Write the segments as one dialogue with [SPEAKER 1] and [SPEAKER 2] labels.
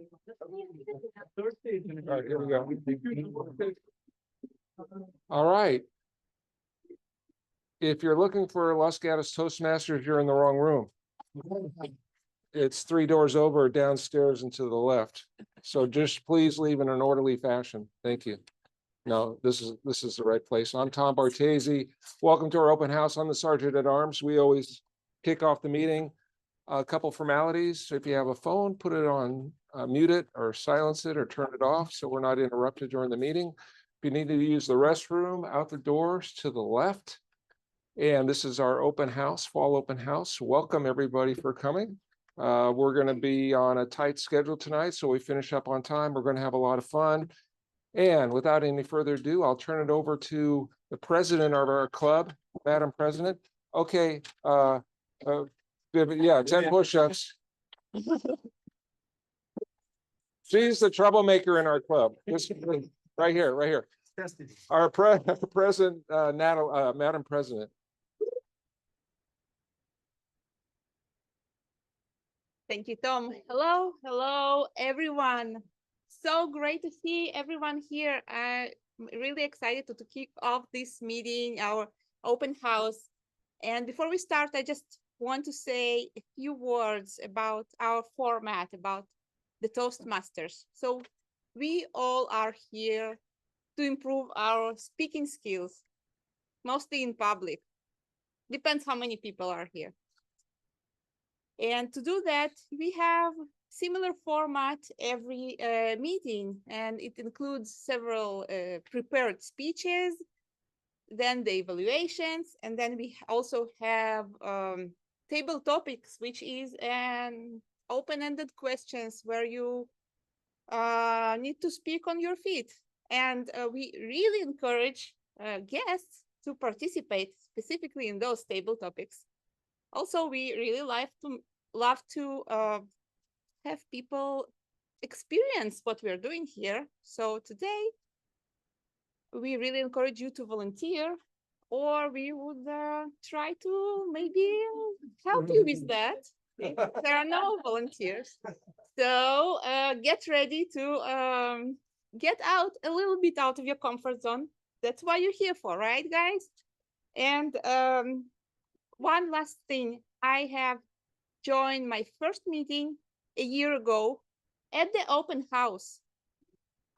[SPEAKER 1] All right, here we go. All right. If you're looking for Los Gatos Toastmasters, you're in the wrong room. It's 3 doors over, downstairs and to the left. So just please leave in an orderly fashion. Thank you. No, this is the right place. I'm Tom Bartese. Welcome to our open house. I'm the Sergeant at Arms. We always kick off the meeting. A couple formalities. If you have a phone, put it on mute it or silence it or turn it off so we're not interrupted during the meeting. If you need to use the restroom, out the doors to the left. And this is our open house, fall open house. Welcome everybody for coming. We're going to be on a tight schedule tonight, so we finish up on time. We're going to have a lot of fun. And without any further ado, I'll turn it over to the president of our club, Madam President. Okay, yeah, 10 push-ups. She's the troublemaker in our club. Right here. Our president, Madam President.
[SPEAKER 2] Thank you, Tom. Hello, everyone. So great to see everyone here. I'm really excited to kick off this meeting, our open house. And before we start, I just want to say a few words about our format, about the Toastmasters. So we all are here to improve our speaking skills, mostly in public. Depends how many people are here. And to do that, we have similar format every meeting, and it includes several prepared speeches, then the evaluations, and then we also have table topics, which is an open-ended questions where you need to speak on your feet. And we really encourage guests to participate specifically in those table topics. Also, we really love to have people experience what we're doing here. So today, we really encourage you to volunteer, or we would try to maybe help you with that if there are no volunteers. So get ready to get out a little bit out of your comfort zone. That's what you're here for, right, guys? And one last thing, I have joined my first meeting a year ago at the open house.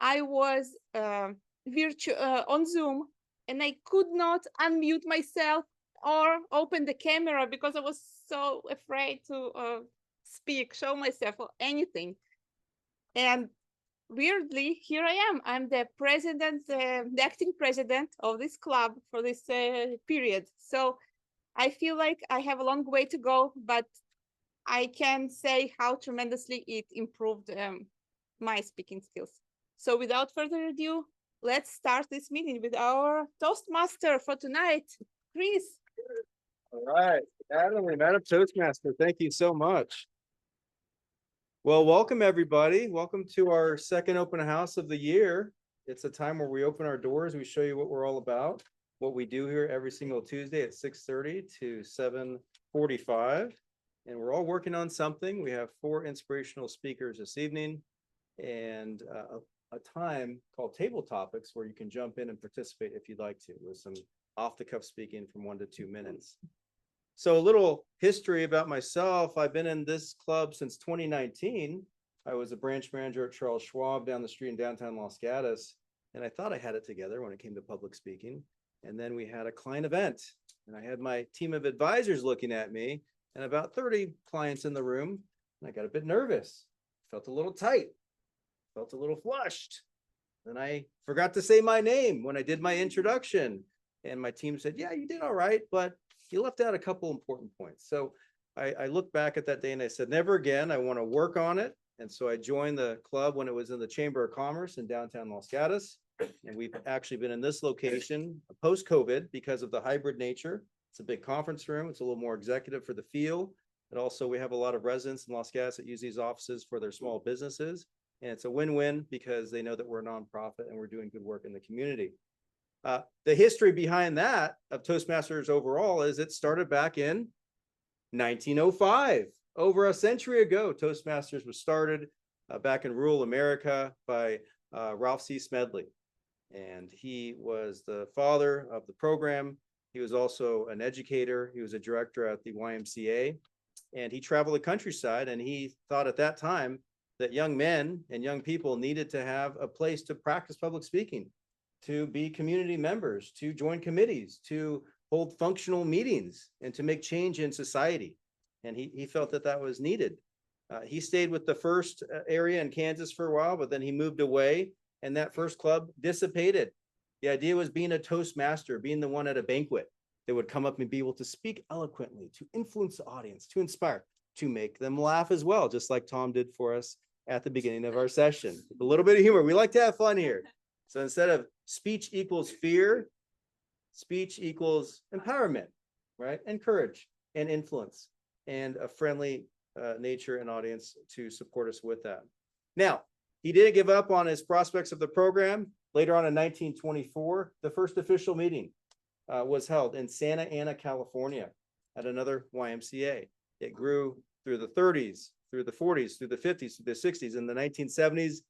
[SPEAKER 2] I was on Zoom, and I could not unmute myself or open the camera because I was so afraid to speak, show myself, or anything. And weirdly, here I am. I'm the president, the acting president of this club for this period. So I feel like I have a long way to go, but I can say how tremendously it improved my speaking skills. So without further ado, let's start this meeting with our Toastmaster for tonight, Chris.
[SPEAKER 3] All right, Madam Toastmaster, thank you so much. Well, welcome everybody. Welcome to our second open house of the year. It's a time where we open our doors. We show you what we're all about, what we do here every single Tuesday at 6:30 to 7:45. And we're all working on something. We have 4 inspirational speakers this evening and a time called Table Topics where you can jump in and participate if you'd like to, with some off-the-cuff speaking from 1 to 2 minutes. So a little history about myself. I've been in this club since 2019. I was a branch manager at Charles Schwab down the street in downtown Los Gatos, and I thought I had it together when it came to public speaking. And then we had a client event, and I had my team of advisors looking at me, and about 30 clients in the room, and I got a bit nervous, felt a little tight, felt a little flushed. Then I forgot to say my name when I did my introduction, and my team said, yeah, you did all right, but you left out a couple important points. So I looked back at that day and I said, never again, I want to work on it. And so I joined the club when it was in the Chamber of Commerce in downtown Los Gatos. And we've actually been in this location post-COVID because of the hybrid nature. It's a big conference room. It's a little more executive for the feel. And also we have a lot of residents in Los Gatos that use these offices for their small businesses. And it's a win-win because they know that we're a nonprofit and we're doing good work in the community. The history behind that of Toastmasters overall is it started back in 1905. Over a century ago, Toastmasters was started. back in rural America by Ralph C. Smedley. And he was the father of the program. He was also an educator. He was a director at the YMCA. And he traveled the countryside, and he thought at that time that young men and young people needed to have a place to practice public speaking, to be community members, to join committees, to hold functional meetings, and to make change in society. And he felt that that was needed. He stayed with the first area in Kansas for a while, but then he moved away, and that first club dissipated. The idea was being a Toastmaster, being the one at a banquet that would come up and be able to speak eloquently, to influence the audience, to inspire, to make them laugh as well, just like Tom did for us at the beginning of our session. A little bit of humor. We like to have fun here. So instead of speech equals fear, speech equals empowerment, right? And courage and influence and a friendly nature and audience to support us with that. Now, he didn't give up on his prospects of the program. Later on in 1924, the first official meeting was held in Santa Ana, California at another YMCA. It grew through the 30s, through the 40s, through the 50s, through the 60s. In the 1970s,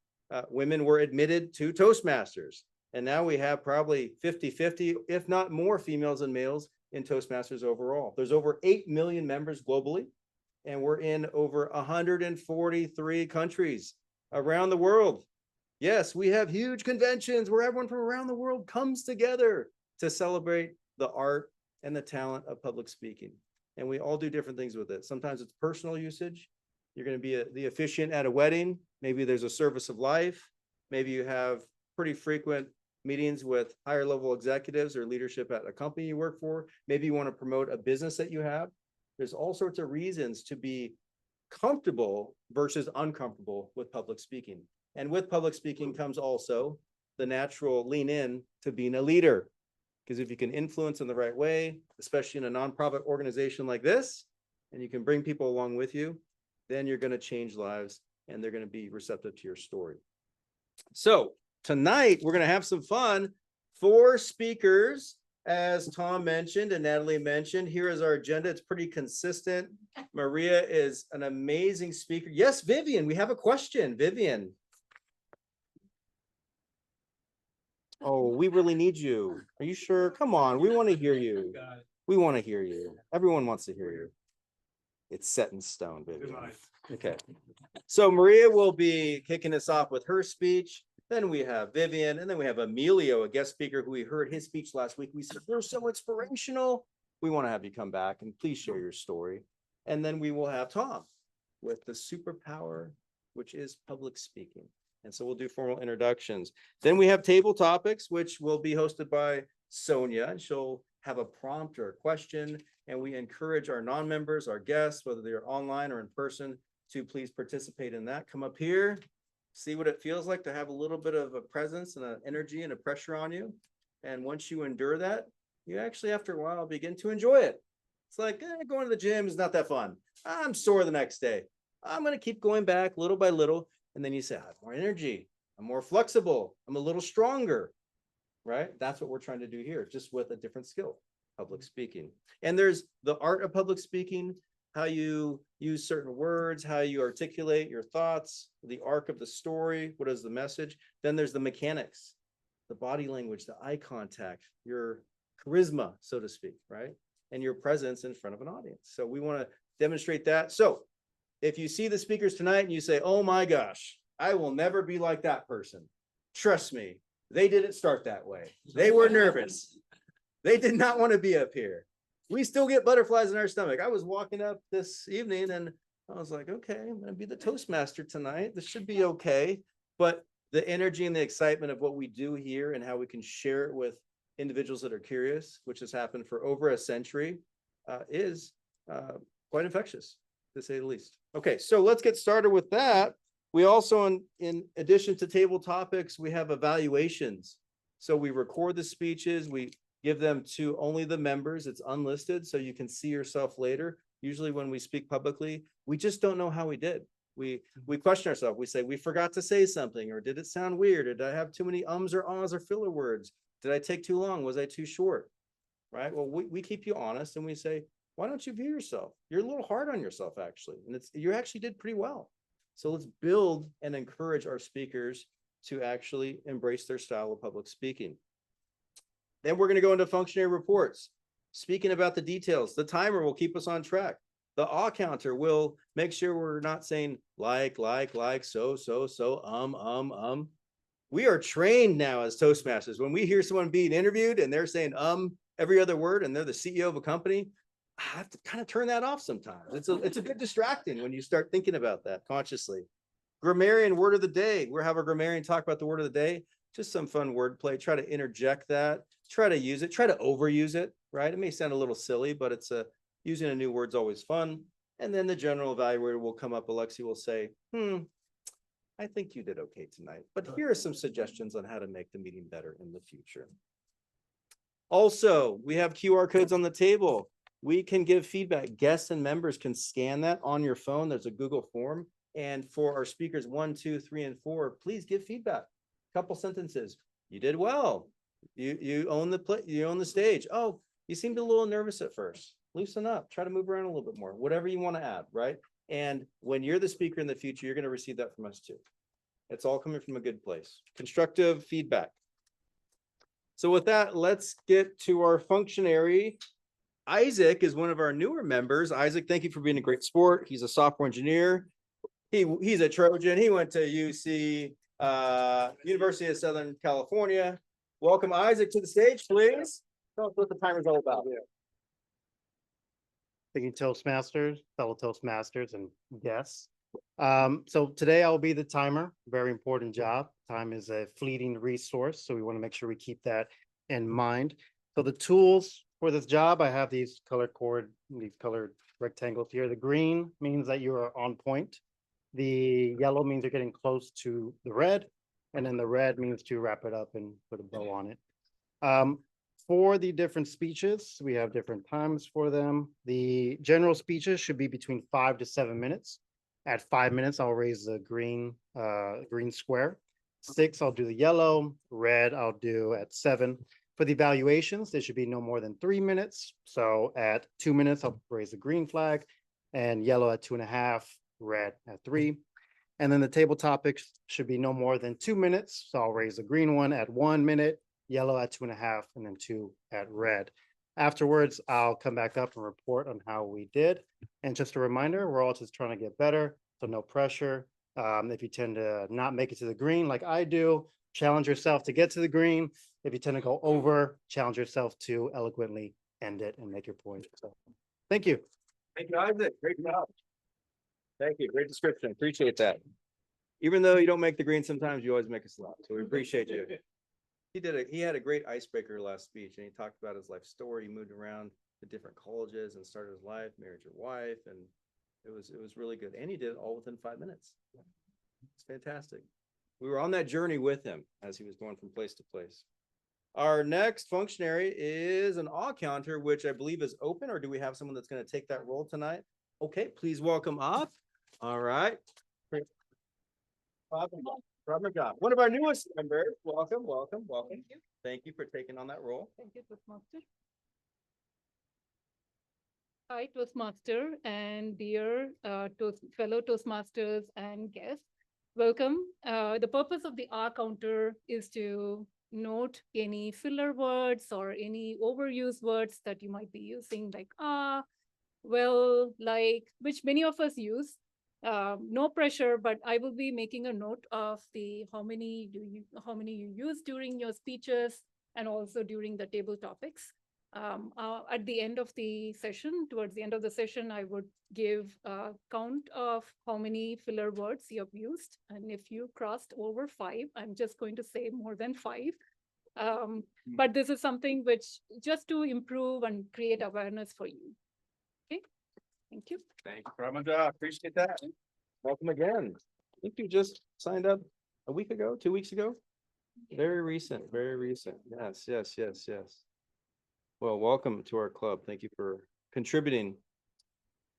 [SPEAKER 3] women were admitted to Toastmasters. And now we have probably 50-50, if not more females and males in Toastmasters overall. There's over 8 million members globally, and we're in over 143 countries around the world. Yes, we have huge conventions where everyone from around the world comes together to celebrate the art and the talent of public speaking. And we all do different things with it. Sometimes it's personal usage. You're going to be the officiant at a wedding. Maybe there's a service of life. Maybe you have pretty frequent meetings with higher level executives or leadership at a company you work for. Maybe you want to promote a business that you have. There's all sorts of reasons to be comfortable versus uncomfortable with public speaking. And with public speaking comes also the natural lean in to being a leader. Because if you can influence in the right way, especially in a nonprofit organization like this, and you can bring people along with you, then you're going to change lives and they're going to be receptive to your story. So tonight, we're going to have some fun. 4 speakers, as Tom mentioned and Natalie mentioned. Here is our agenda. It's pretty consistent. Maria is an amazing speaker. Yes, Vivian, we have a question. Vivian. Oh, we really need you. Are you sure? Come on, we want to hear you. We want to hear you. Everyone wants to hear you. It's set in stone, Vivian. Okay. So Maria will be kicking us off with her speech. Then we have Vivian, and then we have Emilio, a guest speaker who we heard his speech last week. We said, they're so inspirational. We want to have you come back and please share your story. And then we will have Tom with the superpower, which is public speaking. And so we'll do formal introductions. Then we have table topics, which will be hosted by Sonia, and she'll have a prompt or a question. And we encourage our non-members, our guests, whether they're online or in person, to please participate in that. Come up here, see what it feels like to have a little bit of a presence and an energy and a pressure on you. And once you endure that, you actually, after a while, begin to enjoy it. It's like going to the gym is not that fun. I'm sore the next day. I'm going to keep going back little by little. And then you say, I have more energy. I'm more flexible. I'm a little stronger, right? That's what we're trying to do here, just with a different skill, public speaking. And there's the art of public speaking, how you use certain words, how you articulate your thoughts, the arc of the story, what is the message. Then there's the mechanics, the body language, the eye contact, your charisma, so to speak, right? And your presence in front of an audience. So we want to demonstrate that. So if you see the speakers tonight and you say, oh my gosh, I will never be like that person. Trust me, they didn't start that way. They were nervous. They did not want to be up here. We still get butterflies in our stomach. I was walking up this evening and I was like, okay, I'm going to be the Toastmaster tonight. This should be okay. But the energy and the excitement of what we do here and how we can share it with individuals that are curious, which has happened for over a century, is quite infectious, to say the least. Okay, so let's get started with that. We also, in addition to table topics, we have evaluations. So we record the speeches, we give them to only the members. It's unlisted, so you can see yourself later. Usually when we speak publicly, we just don't know how we did. We question ourselves. We say, we forgot to say something, or did it sound weird? Or did I have too many ums or ahs or filler words? Did I take too long? Was I too short? Right? Well, we keep you honest and we say, why don't you view yourself? You're a little hard on yourself, actually. And you actually did pretty well. So let's build and encourage our speakers to actually embrace their style of public speaking. Then we're going to go into functionary reports. Speaking about the details, the timer will keep us on track. The awe counter will make sure we're not saying like, so. We are trained now as Toastmasters. When we hear someone being interviewed and they're saying every other word and they're the CEO of a company, I have to kind of turn that off sometimes. It's a bit distracting when you start thinking about that consciously. Grammarian word of the day. We'll have our grammarian talk about the word of the day. Just some fun wordplay. Try to interject that. Try to use it. Try to overuse it, right? It may sound a little silly, but it's using a new word's always fun. And then the general evaluator will come up. Alexi will say, I think you did okay tonight, but here are some suggestions on how to make the meeting better in the future. Also, we have QR codes on the table. We can give feedback. Guests and members can scan that on your phone. There's a Google form. And for our speakers 1, 2, 3, and 4, please give feedback. Couple sentences. You did well. You own the stage. Oh, you seemed a little nervous at first. Loosen up. Try to move around a little bit more. Whatever you want to add, right? And when you're the speaker in the future, you're going to receive that from us too. It's all coming from a good place. Constructive feedback. So with that, let's get to our functionary. Isaac is one of our newer members. Isaac, thank you for being a great sport. He's a software engineer. He's a Trojan. He went to UC, University of Southern California. Welcome Isaac to the stage, please. Tell us what the timer's all about.
[SPEAKER 4] Thank you, Toastmasters, fellow Toastmasters and guests. So today I'll be the timer, very important job. Time is a fleeting resource, so we want to make sure we keep that in mind. So the tools for this job, I have these colored rectangles here. The green means that you are on point. The yellow means you're getting close to the red, and then the red means to wrap it up and put a bow on it. For the different speeches, we have different times for them. The general speeches should be between 5 to 7 minutes. At 5 minutes, I'll raise the green square. 6, I'll do the yellow. Red, I'll do at 7. For the evaluations, they should be no more than 3 minutes. So at 2 minutes, I'll raise the green flag, and yellow at 2.5, red at 3. And then the table topics should be no more than 2 minutes. So I'll raise the green one at 1 minute, yellow at 2.5, and then 2 at red. Afterwards, I'll come back up and report on how we did. And just a reminder, we're all just trying to get better, so no pressure. If you tend to not make it to the green like I do, challenge yourself to get to the green. If you tend to go over, challenge yourself to eloquently end it and make your point. So, thank you.
[SPEAKER 3] Thank you, Isaac. Great job. Thank you. Great description. Appreciate that. Even though you don't make the green sometimes, you always make us laugh. So we appreciate you. He had a great icebreaker last speech, and he talked about his life story. He moved around to different colleges and started his life, married your wife, and it was really good. And he did it all within 5 minutes. It's fantastic. We were on that journey with him as he was going from place to place. Our next functionary is an awe counter, which I believe is open, or do we have someone that's going to take that role tonight? Okay, please welcome up. All right. One of our newest members. Welcome.
[SPEAKER 2] Thank you.
[SPEAKER 3] Thank you for taking on that role.
[SPEAKER 2] Thank you, Toastmaster. Hi, Toastmaster and dear fellow Toastmasters and guests. Welcome. The purpose of the R counter is to note any filler words or any overused words that you might be using, like well, like, which many of us use. No pressure, but I will be making a note of the how many you use during your speeches and also during the table topics. At the end of the session, towards the end of the session, I would give a count of how many filler words you have used. And if you crossed over 5, I'm just going to say more than 5. But this is something which just to improve and create awareness for you. Okay, thank you.
[SPEAKER 3] Thank you, Ramada. Appreciate that. Welcome again. I think you just signed up a week ago, 2 weeks ago. Very recent, very recent. Yes. Well, welcome to our club. Thank you for contributing.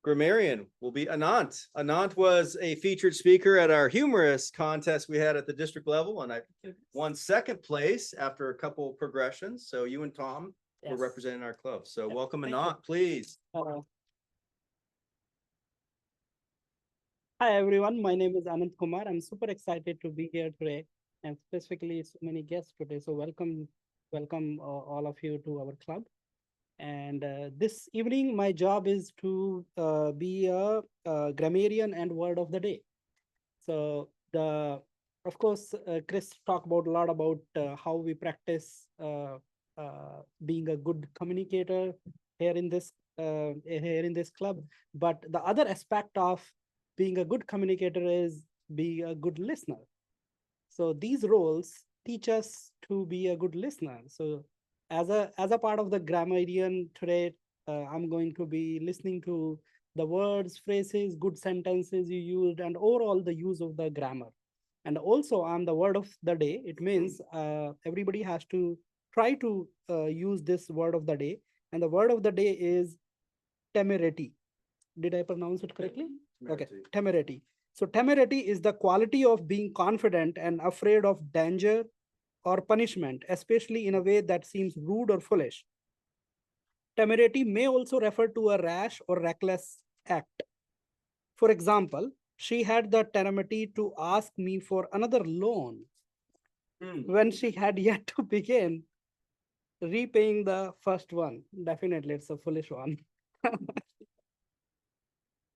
[SPEAKER 3] Grammarian will be Anant. Anant was a featured speaker at our humorous contest we had at the district level, and I won 2nd place after a couple of progressions. So you and Tom were representing our club. So welcome, Anant, please.
[SPEAKER 5] Hello. Hi everyone, my name is Anand Kumar. I'm super excited to be here today, and specifically so many guests today. So welcome all of you to our club. And this evening, my job is to be a grammarian and word of the day. So of course, Chris talked about a lot about how we practice being a good communicator here in this club. But the other aspect of being a good communicator is be a good listener. So these roles teach us to be a good listener. So as a part of the grammarian today, I'm going to be listening to the words, phrases, good sentences you used, and overall the use of the grammar. And also on the word of the day, it means everybody has to try to use this word of the day. And the word of the day is temerity. Did I pronounce it correctly? Okay, temerity. So temerity is the quality of being confident and afraid of danger or punishment, especially in a way that seems rude or foolish. Temerity may also refer to a rash or reckless act. For example, she had the temerity to ask me for another loan when she had yet to begin repaying the first one. Definitely, it's a foolish one.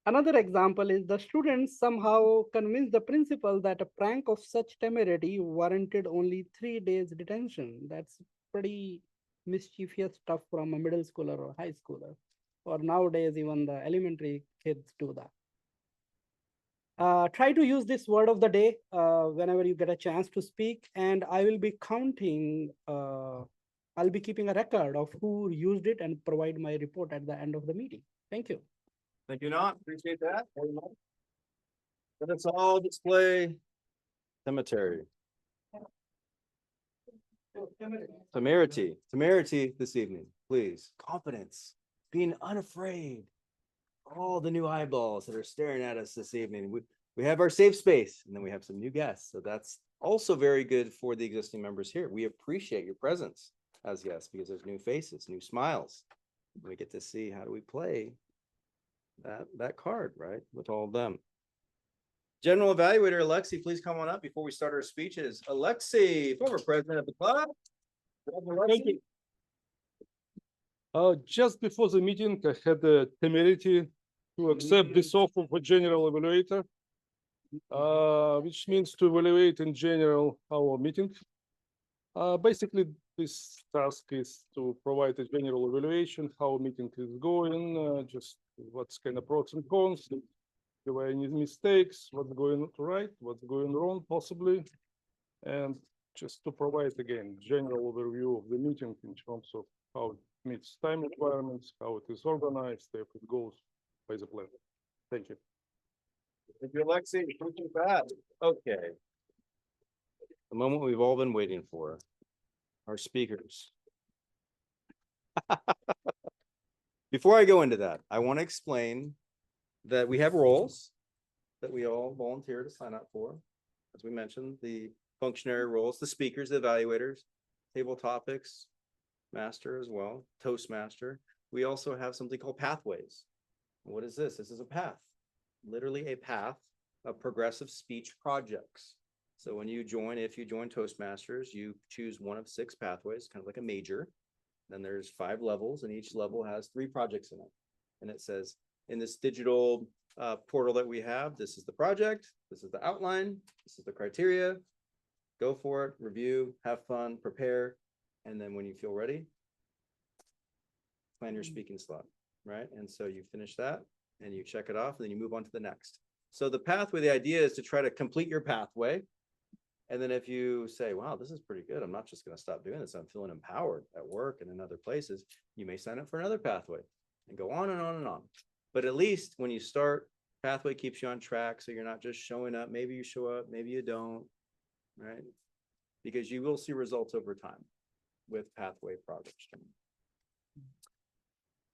[SPEAKER 5] Another example is the students somehow convinced the principal that a prank of such temerity warranted only 3 days detention. That's pretty mischievous stuff from a middle schooler or high schooler. Or nowadays, even the elementary kids do that. Try to use this word of the day whenever you get a chance to speak, and I will be counting. I'll be keeping a record of who used it and provide my report at the end of the meeting. Thank you.
[SPEAKER 3] Thank you, Not. Appreciate that very much. Let us all display cemetery. Temerity this evening, please. Confidence, being unafraid. All the new eyeballs that are staring at us this evening. We have our safe space, and then we have some new guests. So that's also very good for the existing members here. We appreciate your presence as guests because there's new faces, new smiles. We get to see how do we play that card, right? With all of them. General Evaluator Alexi, please come on up before we start our speeches. Alexi, former president of the club.
[SPEAKER 6] Thank you. Just before the meeting, I had the temerity to accept this offer for general evaluator, which means to evaluate in general our meeting. Basically, this task is to provide a general evaluation, how a meeting is going, just what's kind of pros and cons, if there were any mistakes, what's going right, what's going wrong possibly, and just to provide again general overview of the meeting in terms of how it meets time requirements, how it is organized, if it goes by the plan. Thank you.
[SPEAKER 3] Thank you, Alexi. Appreciate that. Okay. The moment we've all been waiting for. Our speakers. Before I go into that, I want to explain that we have roles that we all volunteer to sign up for. As we mentioned, the functionary roles, the speakers, the evaluators, table topics, master as well, Toastmaster. We also have something called pathways. What is this? This is a path, literally a path of progressive speech projects. So when you join, if you join Toastmasters, you choose one of 6 pathways, kind of like a major. Then there's 5 levels, and each level has 3 projects in it. And it says in this digital portal that we have, this is the project, this is the outline, this is the criteria. Go for it, review, have fun, prepare. And then when you feel ready, plan your speaking slot, right? And so you finish that and you check it off, and then you move on to the next. So the pathway, the idea is to try to complete your pathway. And then if you say, wow, this is pretty good, I'm not just going to stop doing this, I'm feeling empowered at work and in other places, you may sign up for another pathway and go on and on and on. But at least when you start, pathway keeps you on track. So you're not just showing up. Maybe you show up, maybe you don't, right? Because you will see results over time with pathway projects.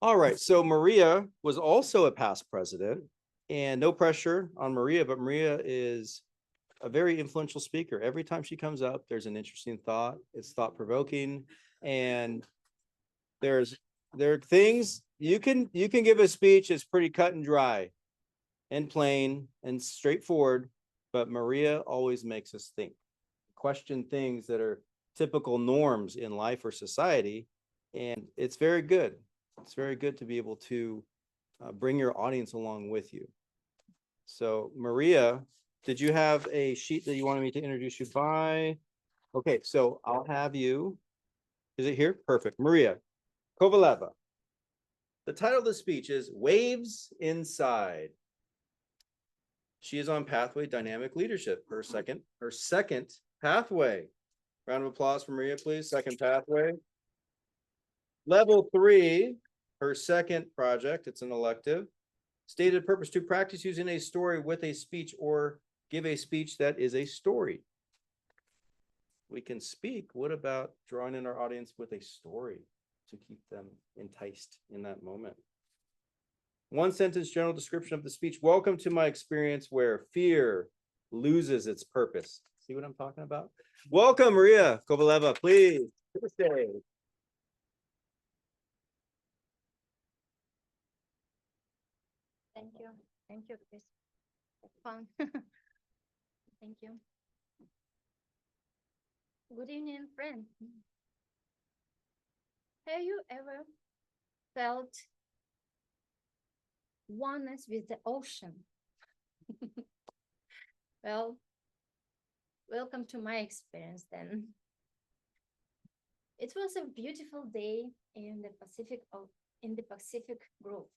[SPEAKER 3] All right, so Maria was also a past president, and no pressure on Maria, but Maria is a very influential speaker. Every time she comes up, there's an interesting thought. It's thought provoking, and there are things you can give a speech. It's pretty cut and dry, and plain and straightforward, but Maria always makes us think, question things that are typical norms in life or society. And it's very good. It's very good to be able to bring your audience along with you. So Maria, did you have a sheet that you wanted me to introduce you by? Okay, so I'll have you. Is it here? Perfect. Maria Kovaleva. The title of the speech is Waves Inside. She is on Pathway Dynamic Leadership, her second pathway. Round of applause for Maria, please. Second pathway. Level 3, her second project. It's an elective. Stated purpose to practice using a story with a speech or give a speech that is a story. We can speak. What about drawing in our audience with a story to keep them enticed in that moment? One sentence general description of the speech. Welcome to my experience where fear loses its purpose. See what I'm talking about? Welcome, Maria Kovaleva, please to the stage.
[SPEAKER 7] Thank you. Thank you, Chris. Fun. Thank you. Good evening, friend. Have you ever felt oneness with the ocean? Well, welcome to my experience then. It was a beautiful day in the Pacific Grove.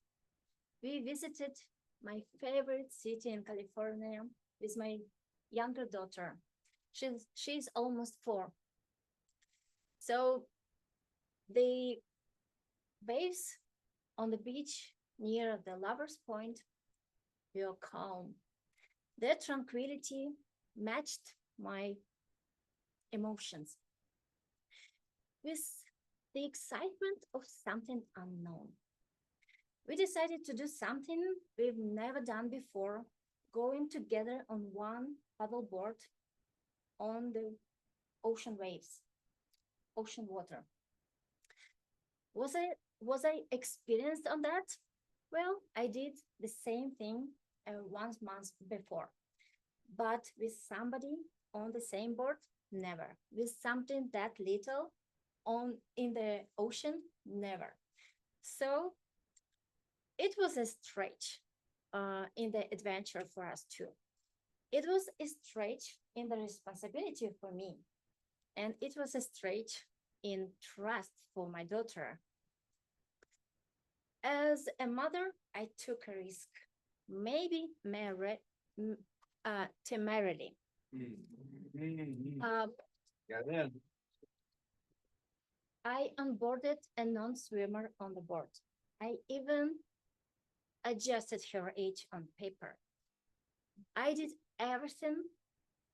[SPEAKER 7] We visited my favorite city in California with my younger daughter. She's almost 4. So the waves on the beach near the Lovers Point were calm. Their tranquility matched my emotions with the excitement of something unknown. We decided to do something we've never done before, going together on one paddleboard on the ocean waves, ocean water. Was I experienced on that? Well, I did the same thing 1 month before, but with somebody on the same board, never. With something that little in the ocean, never. So it was a stretch in the adventure for us too. It was a stretch in the responsibility for me. And it was a stretch in trust for my daughter. As a mother, I took a risk, maybe temerarily. I onboarded a non-swimmer on the board. I even adjusted her age on paper. I did everything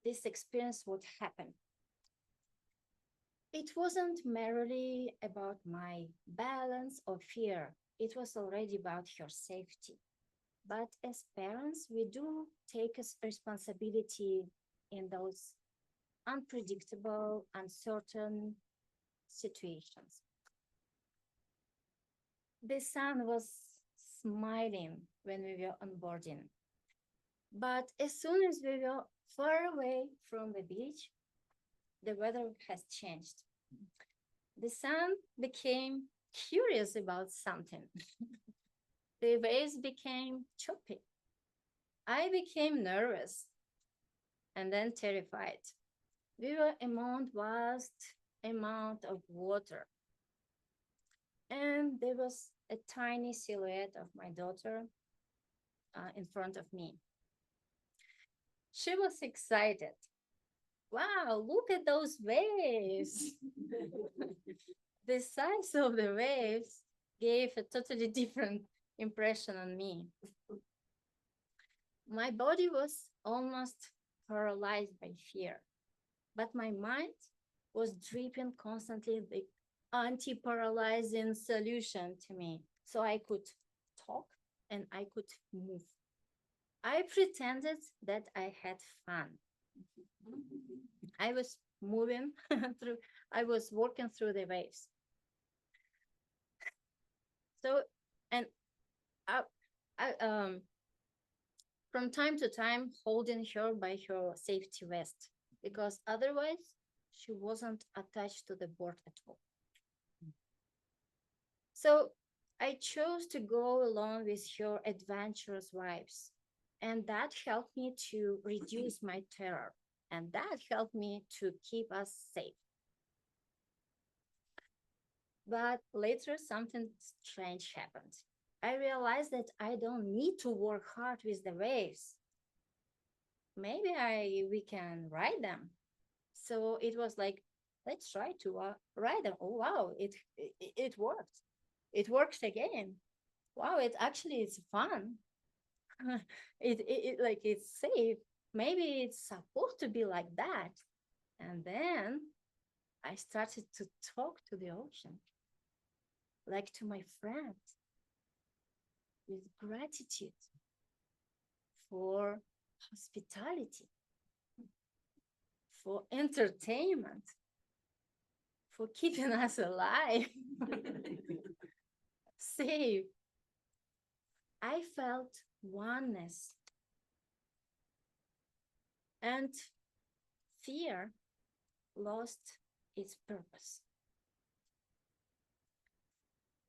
[SPEAKER 7] this experience would happen. It wasn't merely about my balance or fear. It was already about her safety. But as parents, we do take responsibility in those unpredictable, uncertain situations. The sun was smiling when we were onboarding. But as soon as we were far away from the beach, the weather has changed. The sun became curious about something. The waves became choppy. I became nervous and then terrified. We were among vast amount of water. And there was a tiny silhouette of my daughter in front of me. She was excited. Wow, look at those waves. The size of the waves gave a totally different impression on me. My body was almost paralyzed by fear, but my mind was dripping constantly the anti-paralyzing solution to me. So I could talk and I could move. I pretended that I had fun. I was moving through, I was walking through the waves. So, and from time to time holding her by her safety vest, because otherwise she wasn't attached to the board at all. So I chose to go along with her adventurous vibes, and that helped me to reduce my terror, and that helped me to keep us safe. But later, something strange happened. I realized that I don't need to work hard with the waves. Maybe we can ride them. So it was like, let's try to ride them. Oh wow, it worked. It worked again. Wow, it actually is fun. It like it's safe. Maybe it's supposed to be like that. And then I started to talk to the ocean, like to my friend, with gratitude for hospitality, for entertainment, for keeping us alive, safe. I felt oneness, and fear lost its purpose.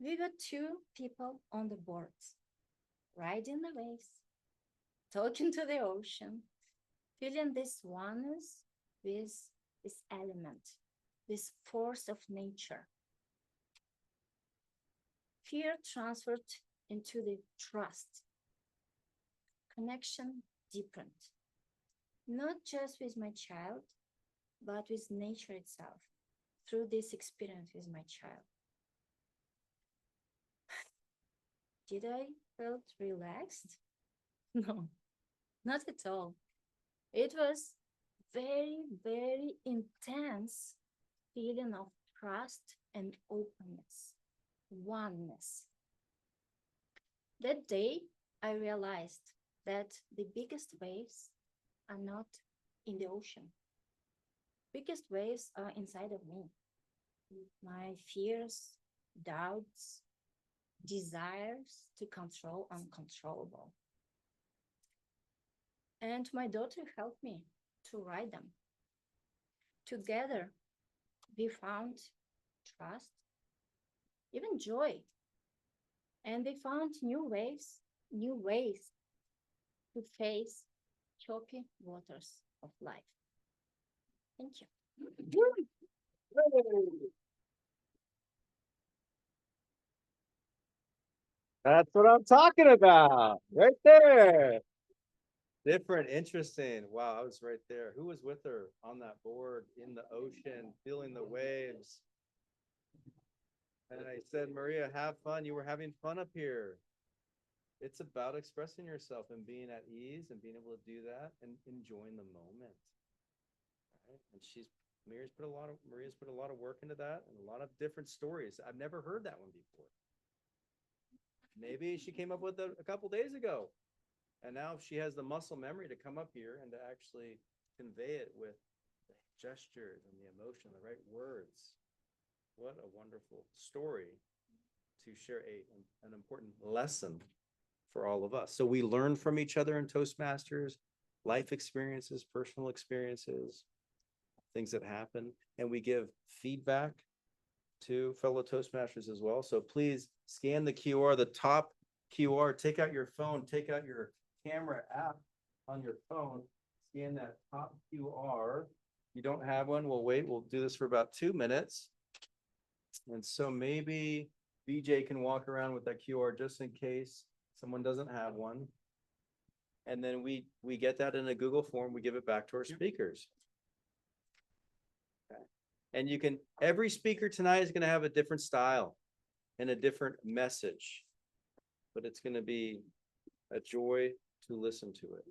[SPEAKER 7] We were two people on the boards, riding the waves, talking to the ocean, feeling this oneness with this element, this force of nature. Fear transferred into the trust. Connection deepened, not just with my child, but with nature itself through this experience with my child. Did I felt relaxed? No, not at all. It was very, very intense feeling of trust and openness, oneness. That day, I realized that the biggest waves are not in the ocean. Biggest waves are inside of me. My fears, doubts, desires to control uncontrollable. And my daughter helped me to ride them. Together, we found trust, even joy. And we found new ways to face choppy waters of life. Thank you.
[SPEAKER 3] That's what I'm talking about, right there. Different, interesting. Wow, I was right there. Who was with her on that board in the ocean, feeling the waves? And I said, Maria, have fun. You were having fun up here. It's about expressing yourself and being at ease and being able to do that and enjoying the moment. Right? And Maria's put a lot of work into that and a lot of different stories. I've never heard that one before. Maybe she came up with it a couple days ago. And now she has the muscle memory to come up here and to actually convey it with the gestures and the emotion, the right words. What a wonderful story to share an important lesson for all of us. So we learn from each other in Toastmasters, life experiences, personal experiences, things that happen, and we give feedback to fellow Toastmasters as well. So please scan the QR, the top QR, take out your phone, take out your camera app on your phone, scan that top QR. If you don't have one, we'll wait. We'll do this for about 2 minutes. And so maybe BJ can walk around with that QR just in case someone doesn't have one. And then we get that in a Google form. We give it back to our speakers. Okay. And you can, every speaker tonight is going to have a different style and a different message, but it's going to be a joy to listen to it.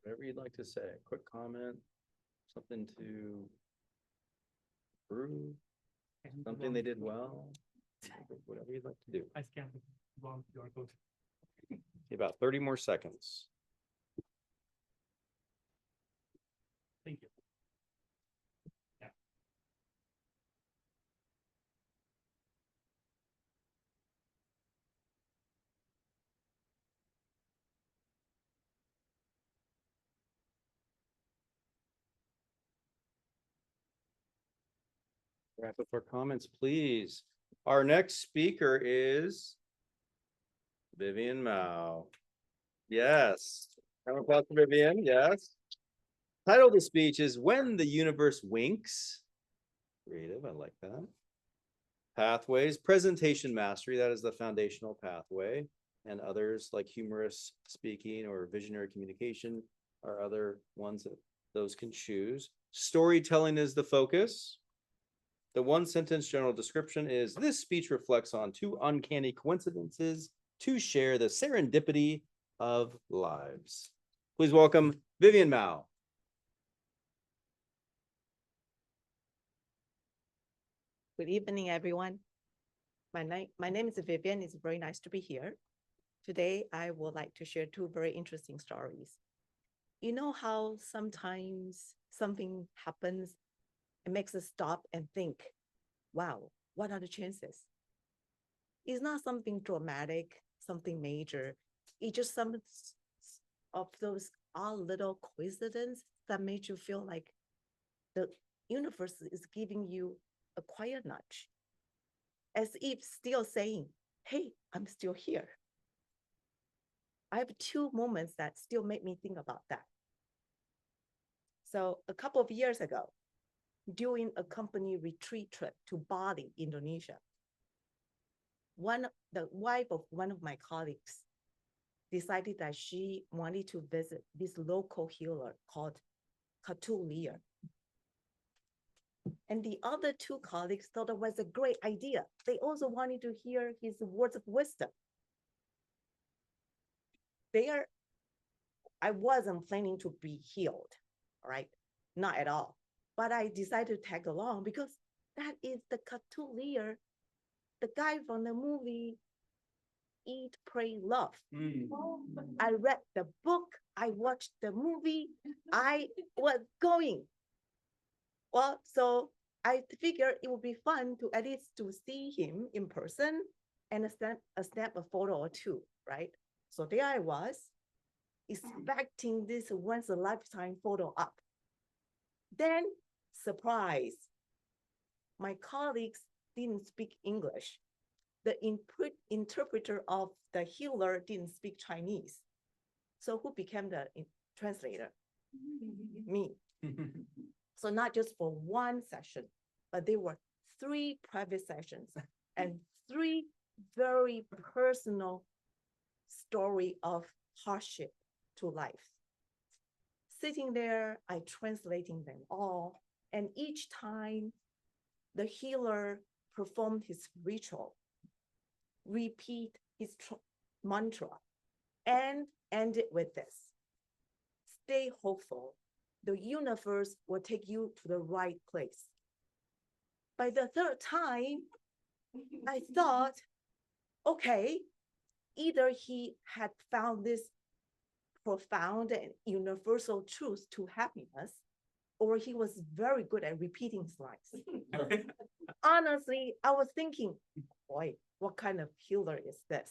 [SPEAKER 3] Whatever you'd like to say, quick comment. something to improve, something they did well, whatever you'd like to do.
[SPEAKER 5] I scanned the wrong QR code.
[SPEAKER 3] About 30 more seconds.
[SPEAKER 5] Thank you.
[SPEAKER 3] Wrap up our comments, please. Our next speaker is Vivian Mao. Yes. Round of applause for Vivian, yes. Title of the speech is When the Universe Winks. Creative, I like that. Pathways, presentation mastery, that is the foundational pathway. And others like humorous speaking or visionary communication are other ones that those can choose. Storytelling is the focus. The one sentence general description is this speech reflects on two uncanny coincidences to share the serendipity of lives. Please welcome Vivian Mao.
[SPEAKER 8] Good evening, everyone. My name is Vivian. It's very nice to be here. Today, I would like to share two very interesting stories. You know how sometimes something happens, it makes us stop and think, wow, what are the chances? It's not something dramatic, something major. It's just some of those odd little coincidences that made you feel like the universe is giving you a quiet nudge, as if still saying, hey, I'm still here. I have two moments that still make me think about that. So a couple of years ago, during a company retreat trip to Bali, Indonesia, the wife of one of my colleagues decided that she wanted to visit this local healer called Gatos. And the other two colleagues thought it was a great idea. They also wanted to hear his words of wisdom. I wasn't planning to be healed, all right? Not at all. But I decided to tag along because that is the Gatos, the guy from the movie Eat, Pray, Love. I read the book, I watched the movie, I was going. Well, so I figured it would be fun to at least to see him in person and snap a photo or two, right? So there I was, expecting this once a lifetime photo up. Then, surprise, my colleagues didn't speak English. The interpreter of the healer didn't speak Chinese. So who became the translator? Me. So not just for one session, but there were 3 private sessions and 3 very personal story of hardship to life. Sitting there, I translating them all. And each time the healer performed his ritual, repeat his mantra, and ended with this: stay hopeful. The universe will take you to the right place. By the 3rd time, I thought, okay, either he had found this profound and universal truth to happiness, or he was very good at repeating slides. Honestly, I was thinking, boy, what kind of healer is this?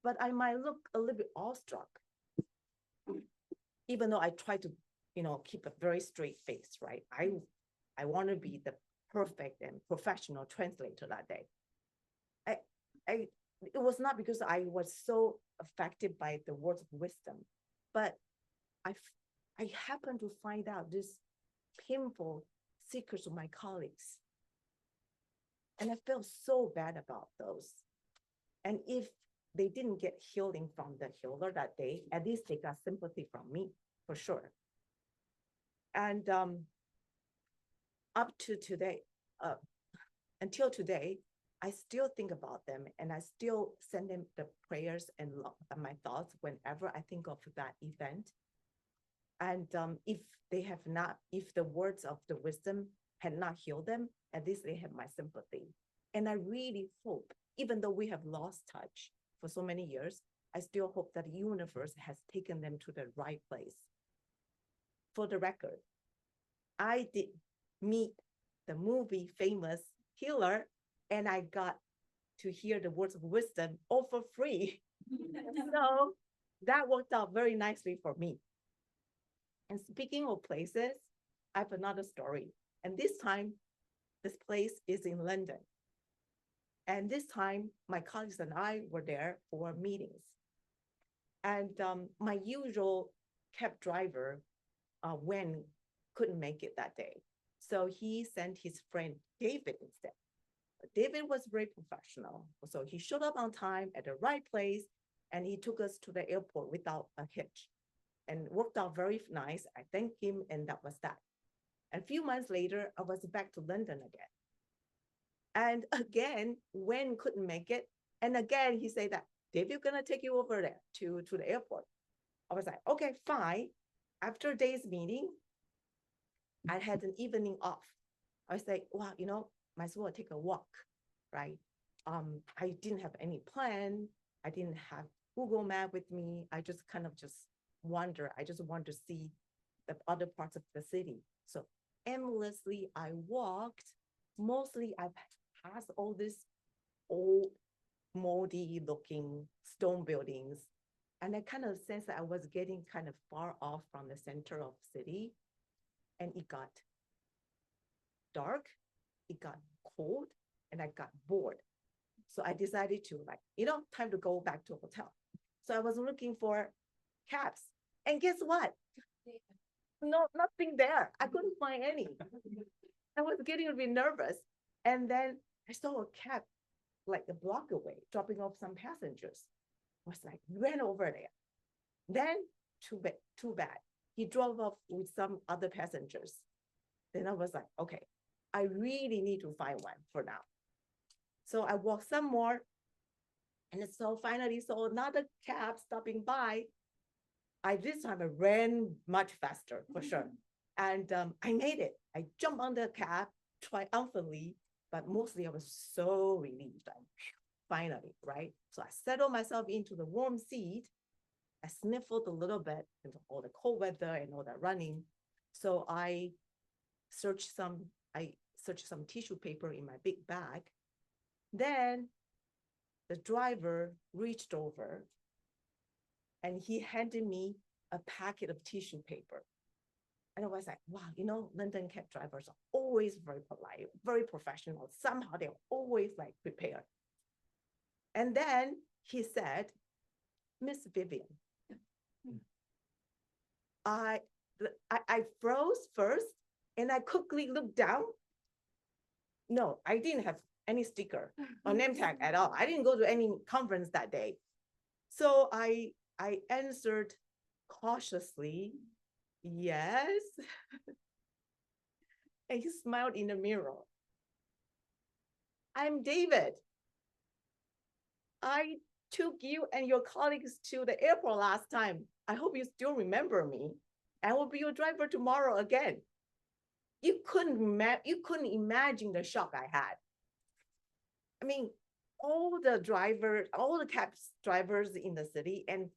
[SPEAKER 8] But I might look a little bit awestruck, even though I try to, keep a very straight face, right? I want to be the perfect and professional translator that day. It was not because I was so affected by the words of wisdom, but I happened to find out this painful secrets of my colleagues. And I felt so bad about those. And if they didn't get healing from the healer that day, at least they got sympathy from me, for sure. And up to today, until today, I still think about them, and I still send them the prayers and my thoughts whenever I think of that event. And if they have not, if the words of the wisdom had not healed them, at least they have my sympathy. And I really hope, even though we have lost touch for so many years, I still hope that the universe has taken them to the right place. For the record, I did meet the movie famous healer, and I got to hear the words of wisdom all for free. So that worked out very nicely for me. And speaking of places, I have another story. And this time, this place is in London. And this time, my colleagues and I were there for meetings. And my usual cab driver, Wen, couldn't make it that day. So he sent his friend David instead. David was very professional. So he showed up on time at the right place, and he took us to the airport without a hitch, and worked out very nice. I thanked him, and that was that. And a few months later, I was back to London again. And again, Wen couldn't make it. And again, he said that, David, gonna take you over there to the airport. I was like, okay, fine. After a day's meeting, I had an evening off. I was like, wow, you know, might as well take a walk, right? I didn't have any plan. I didn't have Google Map with me. I just kind of just wander. I just want to see the other parts of the city. So aimlessly, I walked. Mostly I passed all these old, moldy looking stone buildings. And I kind of sensed that I was getting kind of far off from the center of the city. And it got dark, it got cold, and I got bored. So I decided to, like, you know, time to go back to a hotel. So I was looking for cabs. And guess what? No, nothing there. I couldn't find any. I was getting a bit nervous. And then I saw a cab like a block away, dropping off some passengers. I was like, ran over there. Then, too bad. He drove off with some other passengers. Then I was like, okay, I really need to find one for now. So I walked some more, and so finally saw another cab stopping by. This time I ran much faster for sure. And I made it. I jumped on the cab triumphantly, but mostly I was so relieved. Finally, right? So I settled myself into the warm seat. I sniffled a little bit into all the cold weather and all that running. So I searched some tissue paper in my big bag. Then the driver reached over and he handed me a packet of tissue paper. And I was like, wow, you know, London cab drivers are always very polite, very professional. Somehow they're always like prepared. And then he said, Miss Vivian, I froze first and I quickly looked down. No, I didn't have any sticker or name tag at all. I didn't go to any conference that day. So I answered cautiously, yes. And he smiled in the mirror. I'm David. I took you and your colleagues to the airport last time. I hope you still remember me. I will be your driver tomorrow again. You couldn't imagine the shock I had. I mean, all the cab drivers in the city and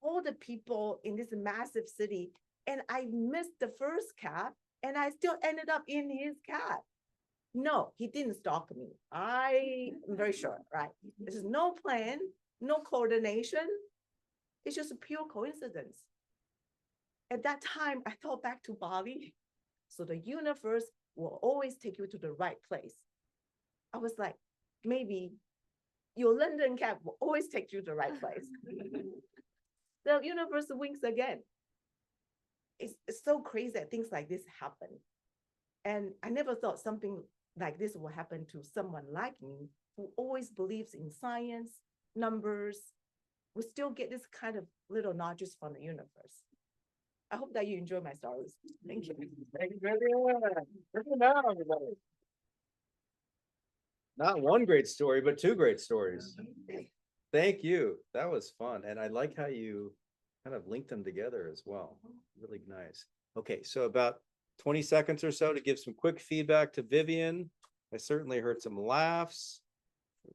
[SPEAKER 8] all the people in this massive city, and I missed the first cab and I still ended up in his cab. No, he didn't stalk me. I'm very sure, right? There's no plan, no coordination. It's just a pure coincidence. At that time, I thought back to Bali. So the universe will always take you to the right place. I was like, maybe your London cab will always take you to the right place. The universe winks again. It's so crazy that things like this happen. And I never thought something like this will happen to someone like me who always believes in science, numbers. We still get this kind of little nudges from the universe. I hope that you enjoy my stories. Thank you.
[SPEAKER 3] Thank you, Vivian. Bring it down, everybody. Not one great story, but two great stories. Thank you. That was fun. And I like how you kind of link them together as well. Really nice. Okay, so about 20 seconds or so to give some quick feedback to Vivian. I certainly heard some laughs,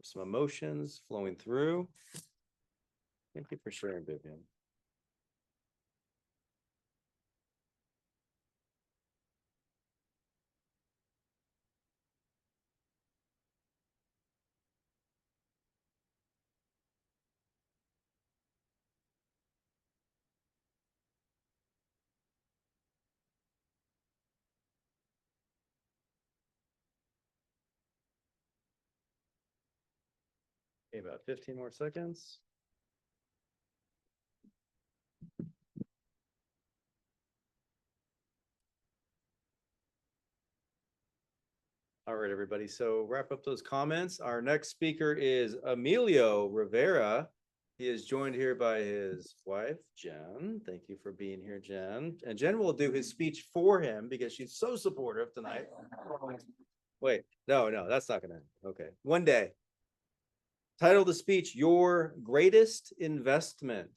[SPEAKER 3] some emotions flowing through. Thank you for sharing, Vivian. Okay, about 15 more seconds. All right, everybody. So wrap up those comments. Our next speaker is Emilio Rivera. He is joined here by his wife, Jen. Thank you for being here, Jen. And Jen will do his speech for him because she's so supportive tonight. Wait, no, that's not gonna, okay. One day. Title of the speech, Your Greatest Investment.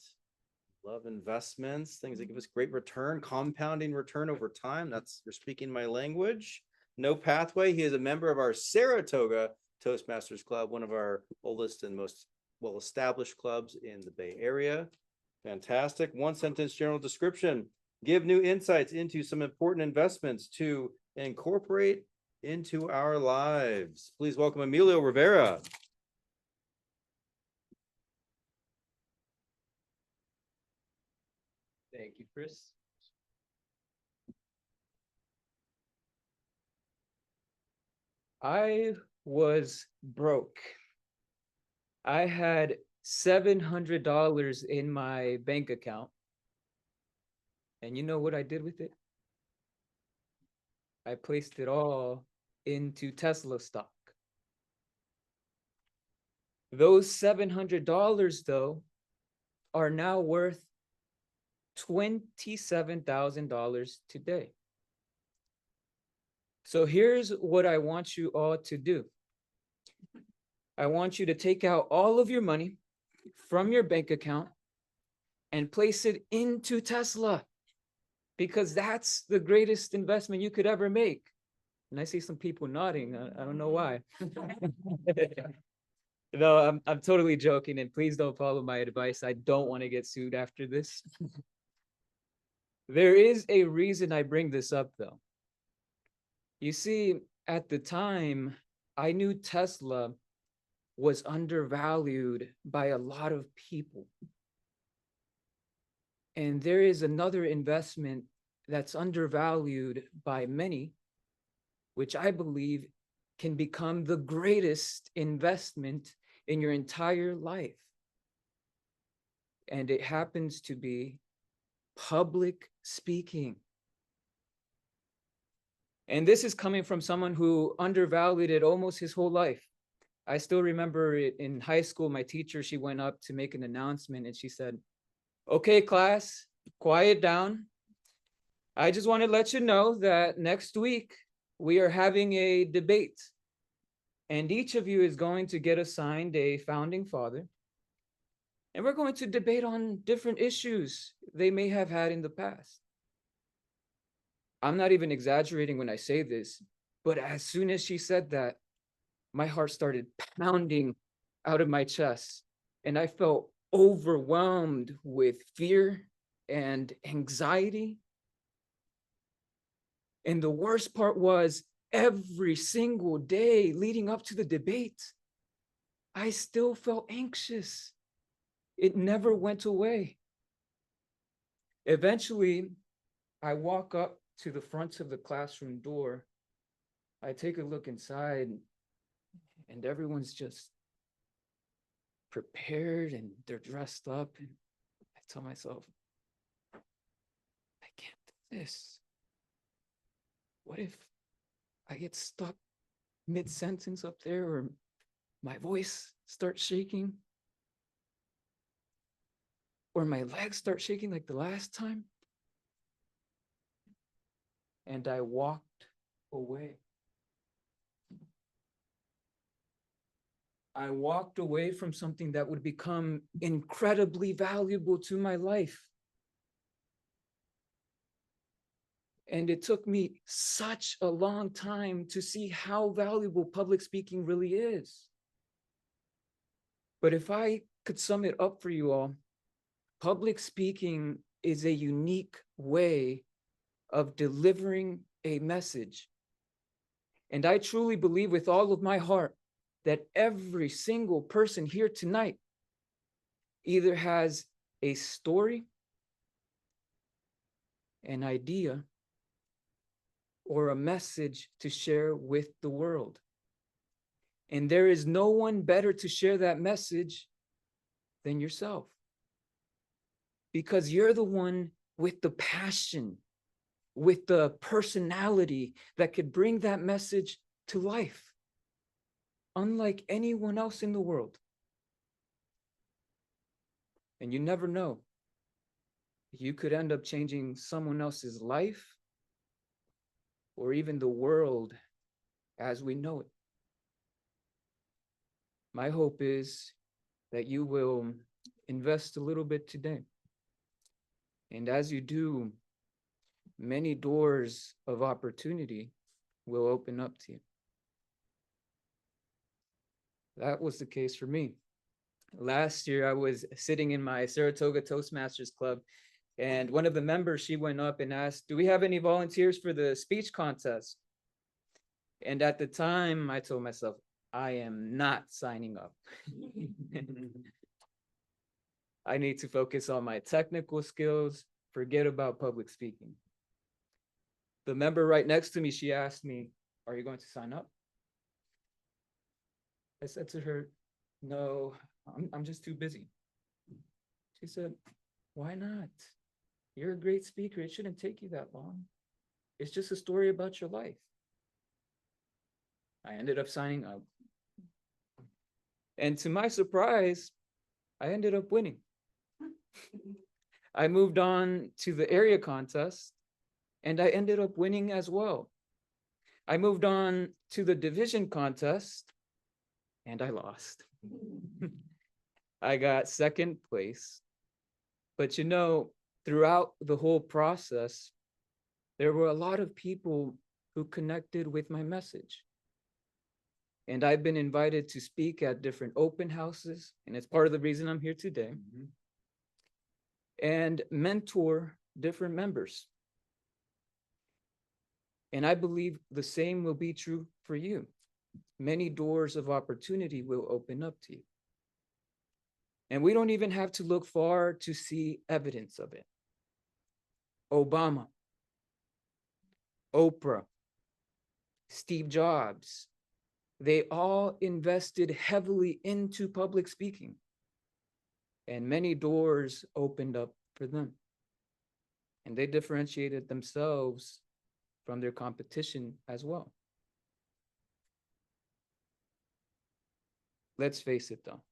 [SPEAKER 3] Love investments, things that give us great return, compounding return over time. That's, you're speaking my language. No pathway. He is a member of our Saratoga Toastmasters Club, one of our oldest and most well-established clubs in the Bay Area. Fantastic. One sentence general description. Give new insights into some important investments to incorporate into our lives. Please welcome Emilio Rivera.
[SPEAKER 9] Thank you, Chris. I was broke. I had $700 in my bank account. And you know what I did with it? I placed it all into Tesla stock. Those $700 though are now worth $27,000 today. So here's what I want you all to do. I want you to take out all of your money from your bank account and place it into Tesla, because that's the greatest investment you could ever make. And I see some people nodding. I don't know why. No, I'm totally joking, and please don't follow my advice. I don't want to get sued after this. There is a reason I bring this up, though. You see, at the time, I knew Tesla was undervalued by a lot of people. And there is another investment that's undervalued by many, which I believe can become the greatest investment in your entire life. And it happens to be public speaking. And this is coming from someone who undervalued it almost his whole life. I still remember it in high school, my teacher, she went up to make an announcement and she said, "Okay, class, quiet down. I just want to let you know that next week we are having a debate. And each of you is going to get assigned a founding father. And we're going to debate on different issues they may have had in the past." I'm not even exaggerating when I say this, but as soon as she said that, my heart started pounding out of my chest, and I felt overwhelmed with fear and anxiety. And the worst part was, every single day leading up to the debate, I still felt anxious. It never went away. Eventually, I walk up to the front of the classroom door. I take a look inside, and everyone's just prepared and they're dressed up. And I tell myself, I can't do this. What if I get stuck mid-sentence up there, or my voice starts shaking, or my legs start shaking like the last time? And I walked away. I walked away from something that would become incredibly valuable to my life. And it took me such a long time to see how valuable public speaking really is. But if I could sum it up for you all, public speaking is a unique way of delivering a message. And I truly believe with all of my heart that every single person here tonight either has a story, an idea, or a message to share with the world. And there is no one better to share that message than yourself. Because you're the one with the passion, with the personality that could bring that message to life, unlike anyone else in the world. And you never know. You could end up changing someone else's life or even the world as we know it. My hope is that you will invest a little bit today. And as you do, many doors of opportunity will open up to you. That was the case for me. Last year, I was sitting in my Saratoga Toastmasters Club, and one of the members, she went up and asked, "Do we have any volunteers for the speech contest?" And at the time, I told myself, I am not signing up. I need to focus on my technical skills, forget about public speaking. The member right next to me, she asked me, "Are you going to sign up?" I said to her, "No, I'm just too busy." She said, "Why not? You're a great speaker. It shouldn't take you that long. It's just a story about your life." I ended up signing up. And to my surprise, I ended up winning. I moved on to the area contest, and I ended up winning as well. I moved on to the division contest, and I lost. I got second place. But you know, throughout the whole process, there were a lot of people who connected with my message. And I've been invited to speak at different open houses, and it's part of the reason I'm here today, and mentor different members. And I believe the same will be true for you. Many doors of opportunity will open up to you. And we don't even have to look far to see evidence of it. Obama, Oprah, Steve Jobs, they all invested heavily into public speaking. And many doors opened up for them. And they differentiated themselves from their competition as well. Let's face it though.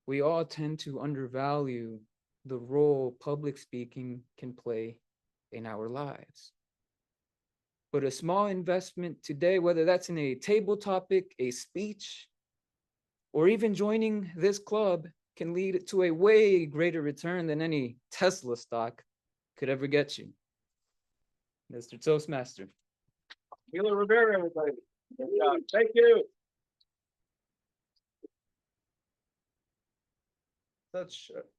[SPEAKER 9] We all tend to undervalue the role public speaking can play in our lives. But a small investment today, whether that's in a table topic, a speech, or even joining this club, can lead to a way greater return than any Tesla stock could ever get you. Mr. Toastmaster.
[SPEAKER 1] Wheeler Rivera, everybody. Good job. Thank you.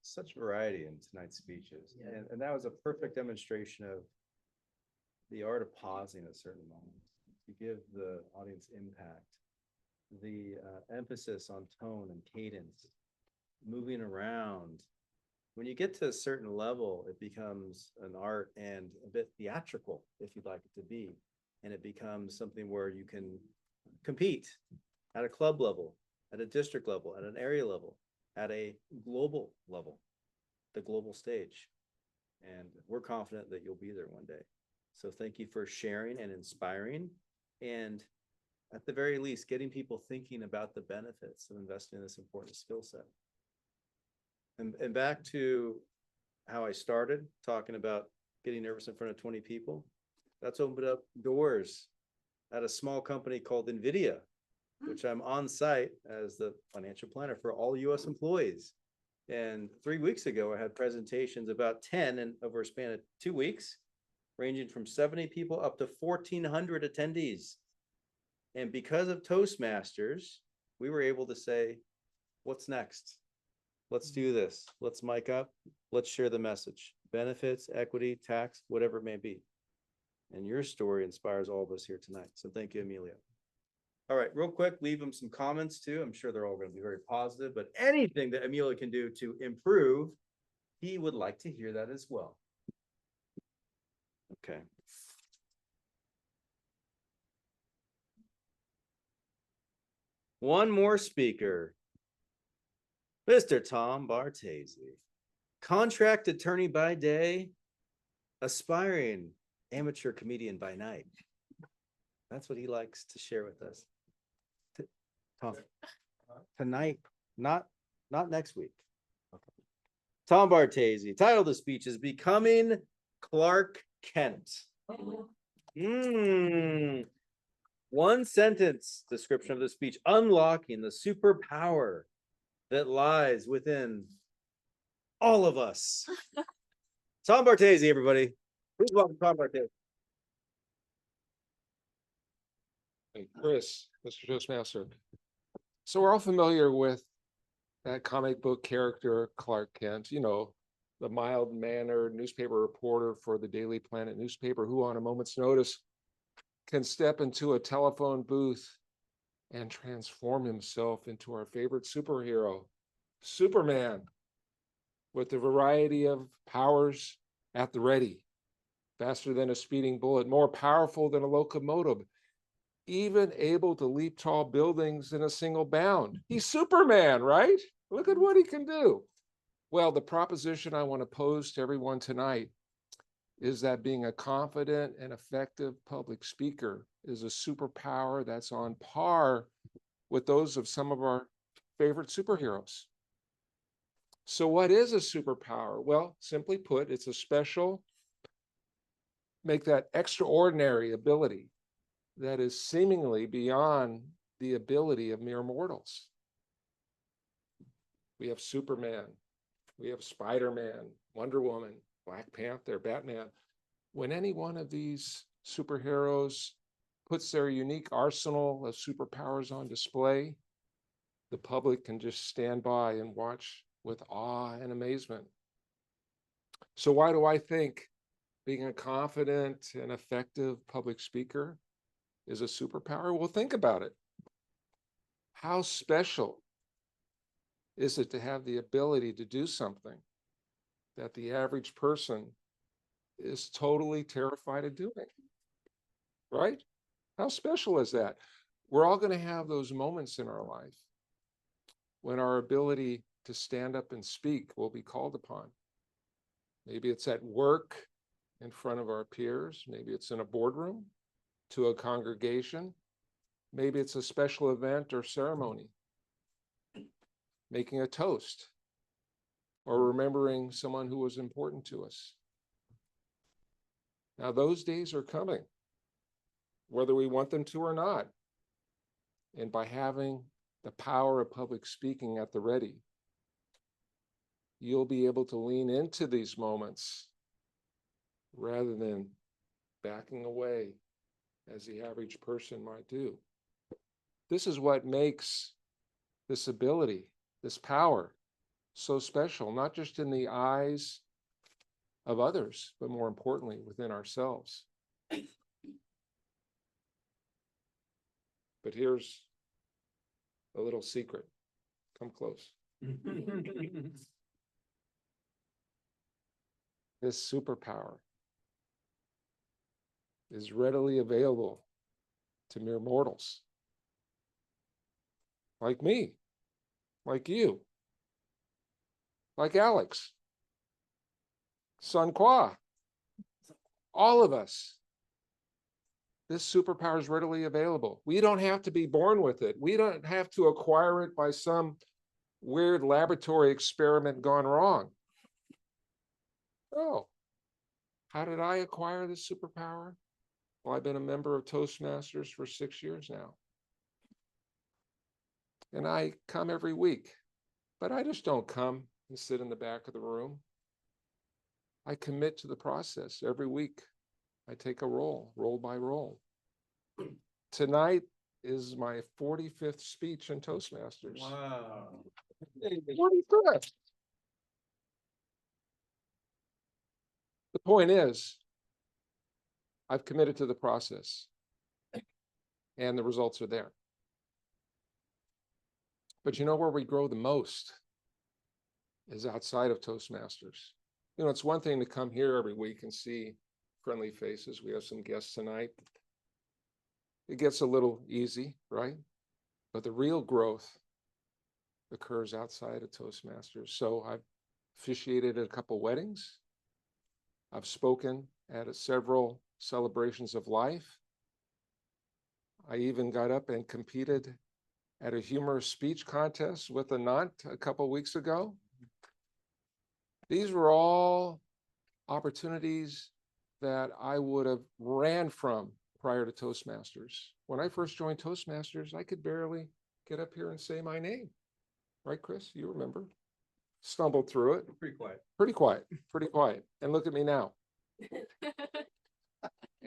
[SPEAKER 3] Such variety in tonight's speeches. And that was a perfect demonstration of the art of pausing at certain moments to give the audience impact, the emphasis on tone and cadence, moving around. When you get to a certain level, it becomes an art and a bit theatrical, if you'd like it to be. And it becomes something where you can compete at a club level, at a district level, at an area level, at a global level, the global stage. And we're confident that you'll be there one day. So thank you for sharing and inspiring, and at the very least, getting people thinking about the benefits of investing in this important skill set. And back to how I started talking about getting nervous in front of 20 people, that's opened up doors at a small company called NVIDIA, which I'm on site as the financial planner for all US employees. And 3 weeks ago, I had presentations about 10, and over a span of 2 weeks, ranging from 70 people up to 1,400 attendees. And because of Toastmasters, we were able to say, what's next? Let's do this. Let's mic up. Let's share the message. Benefits, equity, tax, whatever it may be. And your story inspires all of us here tonight. So thank you, Emilio. All right, real quick, leave them some comments too. I'm sure they're all going to be very positive, but anything that Emilio can do to improve, he would like to hear that as well. Okay. One more speaker, Mr. Tom Bartese, contract attorney by day, aspiring amateur comedian by night. That's what he likes to share with us. Tom, tonight, not next week. Okay. Tom Bartese, title of the speech is Becoming Clark Kent. One sentence description of the speech: unlocking the superpower that lies within all of us. Tom Bartese, everybody. Please welcome Tom Bartese.
[SPEAKER 1] Hey, Chris, Mr. Toastmaster. So we're all familiar with that comic book character, Clark Kent, you know, the mild-mannered newspaper reporter for the Daily Planet newspaper who on a moment's notice can step into a telephone booth and transform himself into our favorite superhero, Superman, with a variety of powers at the ready, faster than a speeding bullet, more powerful than a locomotive, even able to leap tall buildings in a single bound. He's Superman, right? Look at what he can do. Well, the proposition I want to pose to everyone tonight is that being a confident and effective public speaker is a superpower that's on par with those of some of our favorite superheroes. So what is a superpower? Well, simply put, it's a special, make that extraordinary ability that is seemingly beyond the ability of mere mortals. We have Superman, we have Spider-Man, Wonder Woman, Black Panther, Batman. When any one of these superheroes puts their unique arsenal of superpowers on display, the public can just stand by and watch with awe and amazement. So why do I think being a confident and effective public speaker is a superpower? Well, think about it. How special is it to have the ability to do something that the average person is totally terrified of doing, right? How special is that? We're all going to have those moments in our life when our ability to stand up and speak will be called upon. Maybe it's at work in front of our peers. Maybe it's in a boardroom to a congregation. Maybe it's a special event or ceremony, making a toast, or remembering someone who was important to us. Now, those days are coming, whether we want them to or not. And by having the power of public speaking at the ready, you'll be able to lean into these moments rather than backing away as the average person might do. This is what makes this ability, this power, so special, not just in the eyes of others, but more importantly, within ourselves. But here's a little secret. Come close. This superpower is readily available to mere mortals. Like me, like you, like Alex, Sun Qua, all of us. This superpower is readily available. We don't have to be born with it. We don't have to acquire it by some weird laboratory experiment gone wrong. Oh, how did I acquire this superpower? Well, I've been a member of Toastmasters for 6 years now. And I come every week, but I just don't come and sit in the back of the room. I commit to the process every week I take a roll by roll. Tonight is my 45th speech in Toastmasters.
[SPEAKER 3] Wow.
[SPEAKER 1] 45th. The point is, I've committed to the process and the results are there. But you know where we grow the most is outside of Toastmasters. You know, it's one thing to come here every week and see friendly faces. We have some guests tonight. It gets a little easy, right? But the real growth occurs outside of Toastmasters. So I've officiated at a couple weddings. I've spoken at several celebrations of life. I even got up and competed at a humorous speech contest with a aunt a couple weeks ago. These were all opportunities that I would have ran from prior to Toastmasters. When I first joined Toastmasters, I could barely get up here and say my name. Right, Chris? You remember? Stumbled through it.
[SPEAKER 3] Pretty quiet.
[SPEAKER 1] Pretty quiet, pretty quiet. And look at me now.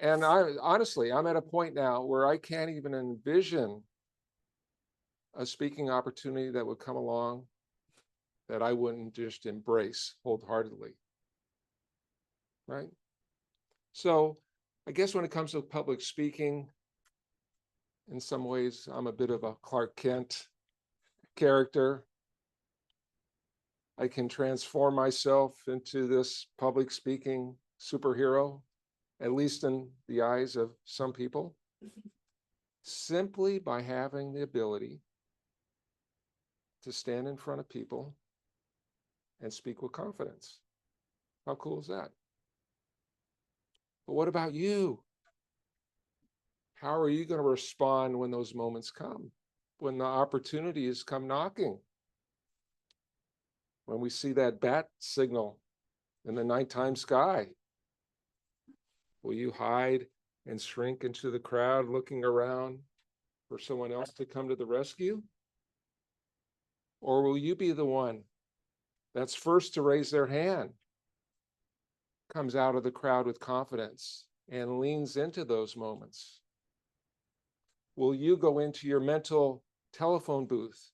[SPEAKER 1] And honestly, I'm at a point now where I can't even envision a speaking opportunity that would come along that I wouldn't just embrace wholeheartedly. Right? So I guess when it comes to public speaking, in some ways, I'm a bit of a Clark Kent character. I can transform myself into this public speaking superhero, at least in the eyes of some people, simply by having the ability to stand in front of people and speak with confidence. How cool is that? But what about you? How are you going to respond when those moments come? When the opportunities come knocking? When we see that bat signal in the nighttime sky? Will you hide and shrink into the crowd looking around for someone else to come to the rescue? Or will you be the one that's first to raise their hand, comes out of the crowd with confidence and leans into those moments? Will you go into your mental telephone booth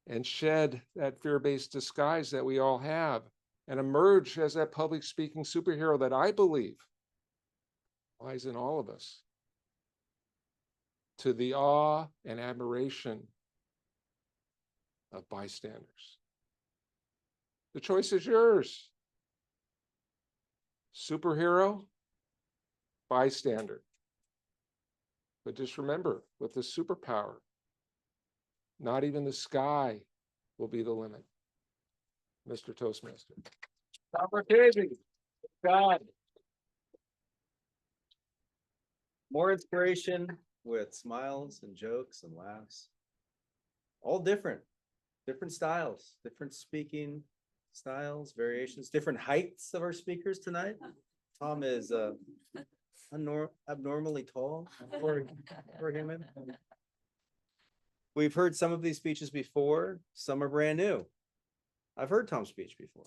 [SPEAKER 1] and shed that fear-based disguise that we all have and emerge as that public speaking superhero that I believe lies in all of us, to the awe and admiration of bystanders? The choice is yours. Superhero, bystander. But just remember, with the superpower, not even the sky will be the limit. Mr. Toastmaster.
[SPEAKER 3] Opportunity. God. More inspiration with smiles and jokes and laughs. All different styles, different speaking styles, variations, different heights of our speakers tonight. Tom is abnormally tall for him. We've heard some of these speeches before. Some are brand new. I've heard Tom's speech before,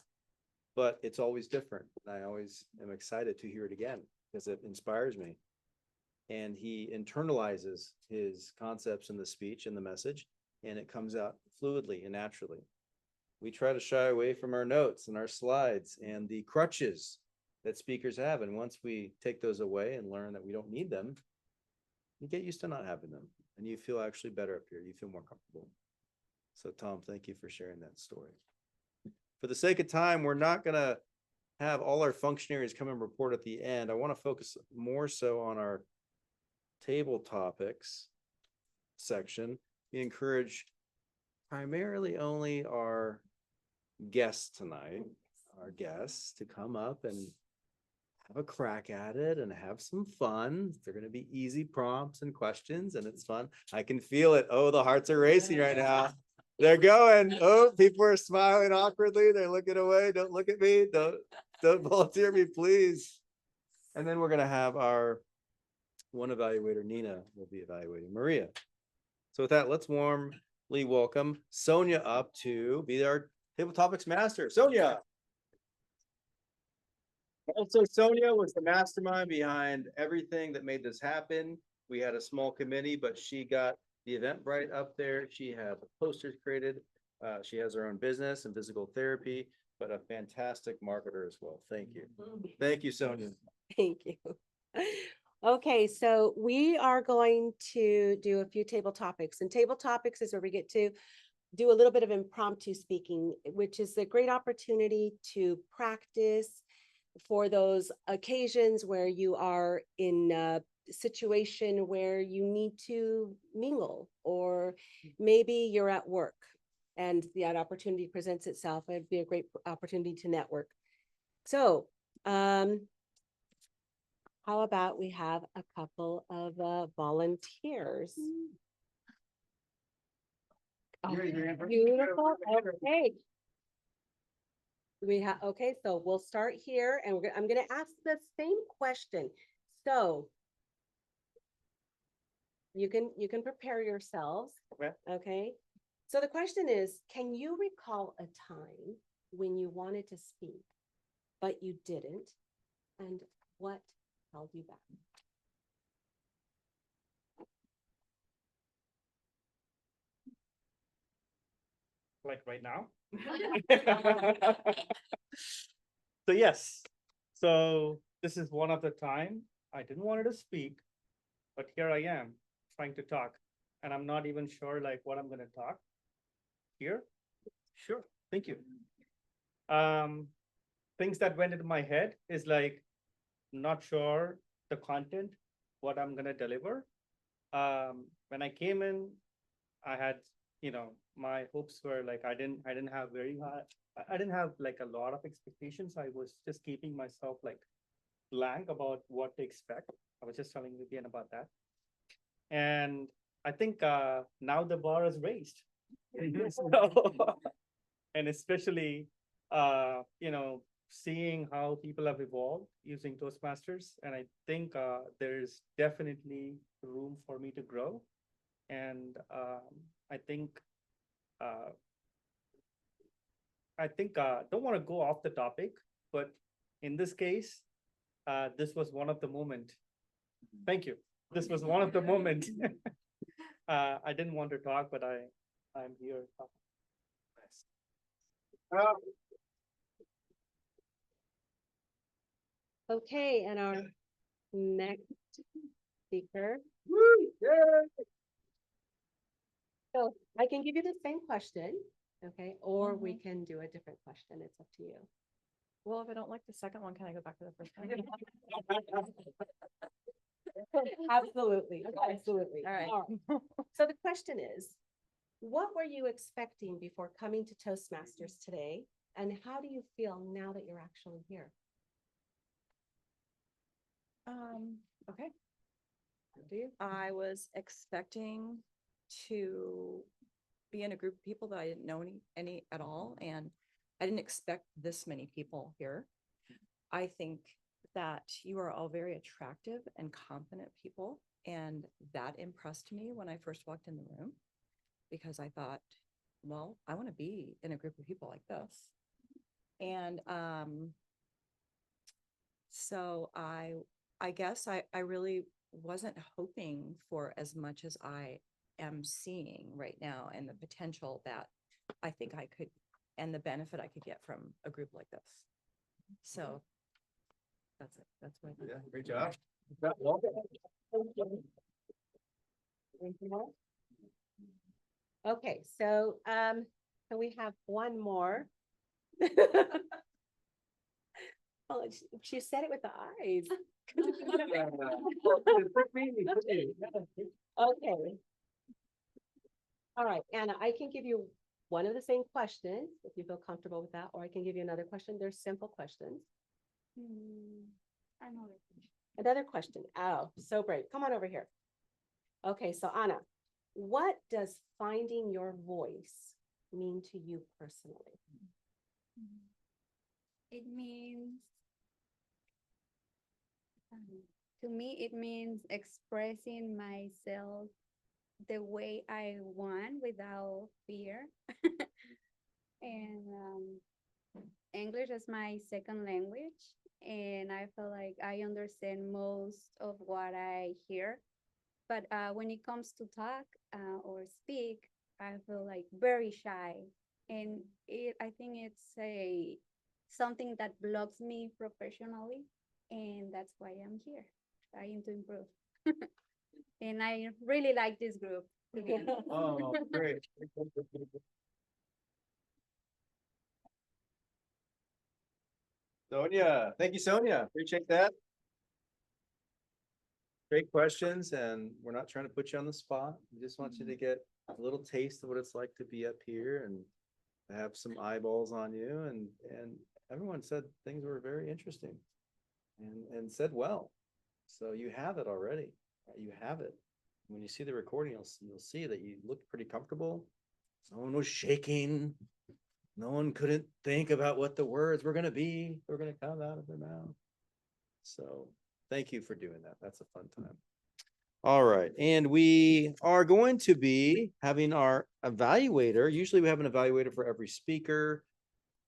[SPEAKER 3] but it's always different. I always am excited to hear it again because it inspires me. And he internalizes his concepts in the speech and the message, and it comes out fluidly and naturally. We try to shy away from our notes and our slides and the crutches that speakers have. And once we take those away and learn that we don't need them, you get used to not having them and you feel actually better up here. You feel more comfortable. So Tom, thank you for sharing that story. For the sake of time, we're not going to have all our functionaries come and report at the end. I want to focus more so on our table topics section. We encourage primarily only our guests tonight, to come up and have a crack at it and have some fun. They're going to be easy prompts and questions, and it's fun. I can feel it. Oh, the hearts are racing right now. They're going. Oh, people are smiling awkwardly. They're looking away. Don't look at me. Don't volunteer me, please. And then we're going to have our one evaluator, Nina, will be evaluating Maria. So with that, let's warmly welcome Sonia up to be our table topics master. Sonia. Also, Sonia was the mastermind behind everything that made this happen. We had a small committee, but she got the Eventbrite up there. She had the posters created. She has her own business and physical therapy, but a fantastic marketer as well. Thank you. Thank you, Sonia.
[SPEAKER 10] Thank you. Okay, so we are going to do a few table topics, and table topics is where we get to do a little bit of impromptu speaking, which is a great opportunity to practice for those occasions where you are in a situation where you need to mingle, or maybe you're at work and that opportunity presents itself. It'd be a great opportunity to network. So, how about we have a couple of volunteers? Oh, beautiful. Okay. We have, okay, so we'll start here and I'm gonna ask the same question. So you can prepare yourselves.
[SPEAKER 3] Okay.
[SPEAKER 10] Okay. So the question is, can you recall a time when you wanted to speak, but you didn't? And what held you back?
[SPEAKER 4] Like right now? So yes, so this is one of the time I didn't want to speak, but here I am trying to talk, and I'm not even sure like what I'm gonna talk here. Sure, thank you. Things that went into my head is like, not sure the content, what I'm gonna deliver. When I came in, I had, my hopes were like, I didn't have very high, I didn't have like a lot of expectations. I was just keeping myself like blank about what to expect. I was just telling Vivian about that. And I think now the bar is raised. So, and especially, seeing how people have evolved using Toastmasters. And I think there's definitely room for me to grow. And I think don't want to go off the topic, but in this case, this was one of the moment. Thank you. This was one of the moment. I didn't want to talk, but I'm here.
[SPEAKER 10] Okay, and our next speaker. So I can give you the same question, okay, or we can do a different question. It's up to you.
[SPEAKER 11] Well, if I don't like the second one, can I go back to the first one?
[SPEAKER 10] Absolutely, absolutely.
[SPEAKER 11] All right.
[SPEAKER 10] So the question is, what were you expecting before coming to Toastmasters today? And how do you feel now that you're actually here?
[SPEAKER 11] Okay.
[SPEAKER 10] Do you?
[SPEAKER 11] I was expecting to be in a group of people that I didn't know any at all, and I didn't expect this many people here. I think that you are all very attractive and confident people, and that impressed me when I first walked in the room, because I thought, well, I want to be in a group of people like this. And so I guess I really wasn't hoping for as much as I am seeing right now, and the potential that I think I could, and the benefit I could get from a group like this. So that's it. That's what I think.
[SPEAKER 3] Yeah, great job.
[SPEAKER 10] Okay, so we have one more. Oh, she said it with the eyes. Okay. All right, Anna, I can give you one of the same questions if you feel comfortable with that, or I can give you another question. They're simple questions. Another question. Oh, so brave. Come on over here. Okay, so Anna, what does finding your voice mean to you personally?
[SPEAKER 12] It means, to me, it means expressing myself the way I want without fear. And English is my second language, and I feel like I understand most of what I hear. But when it comes to talk or speak, I feel like very shy, and I think it's a something that blocks me professionally, and that's why I'm here, trying to improve. And I really like this group.
[SPEAKER 3] Oh, great. Sonia, thank you, Sonia. Appreciate that. Great questions, and we're not trying to put you on the spot. We just want you to get a little taste of what it's like to be up here and have some eyeballs on you. And everyone said things were very interesting and said well. So you have it already. You have it. When you see the recording, you'll see that you looked pretty comfortable. No one was shaking. No one couldn't think about what the words were going to be. They were going to come out of their mouth. So thank you for doing that. That's a fun time. All right. And we are going to be having our evaluator. Usually we have an evaluator for every speaker.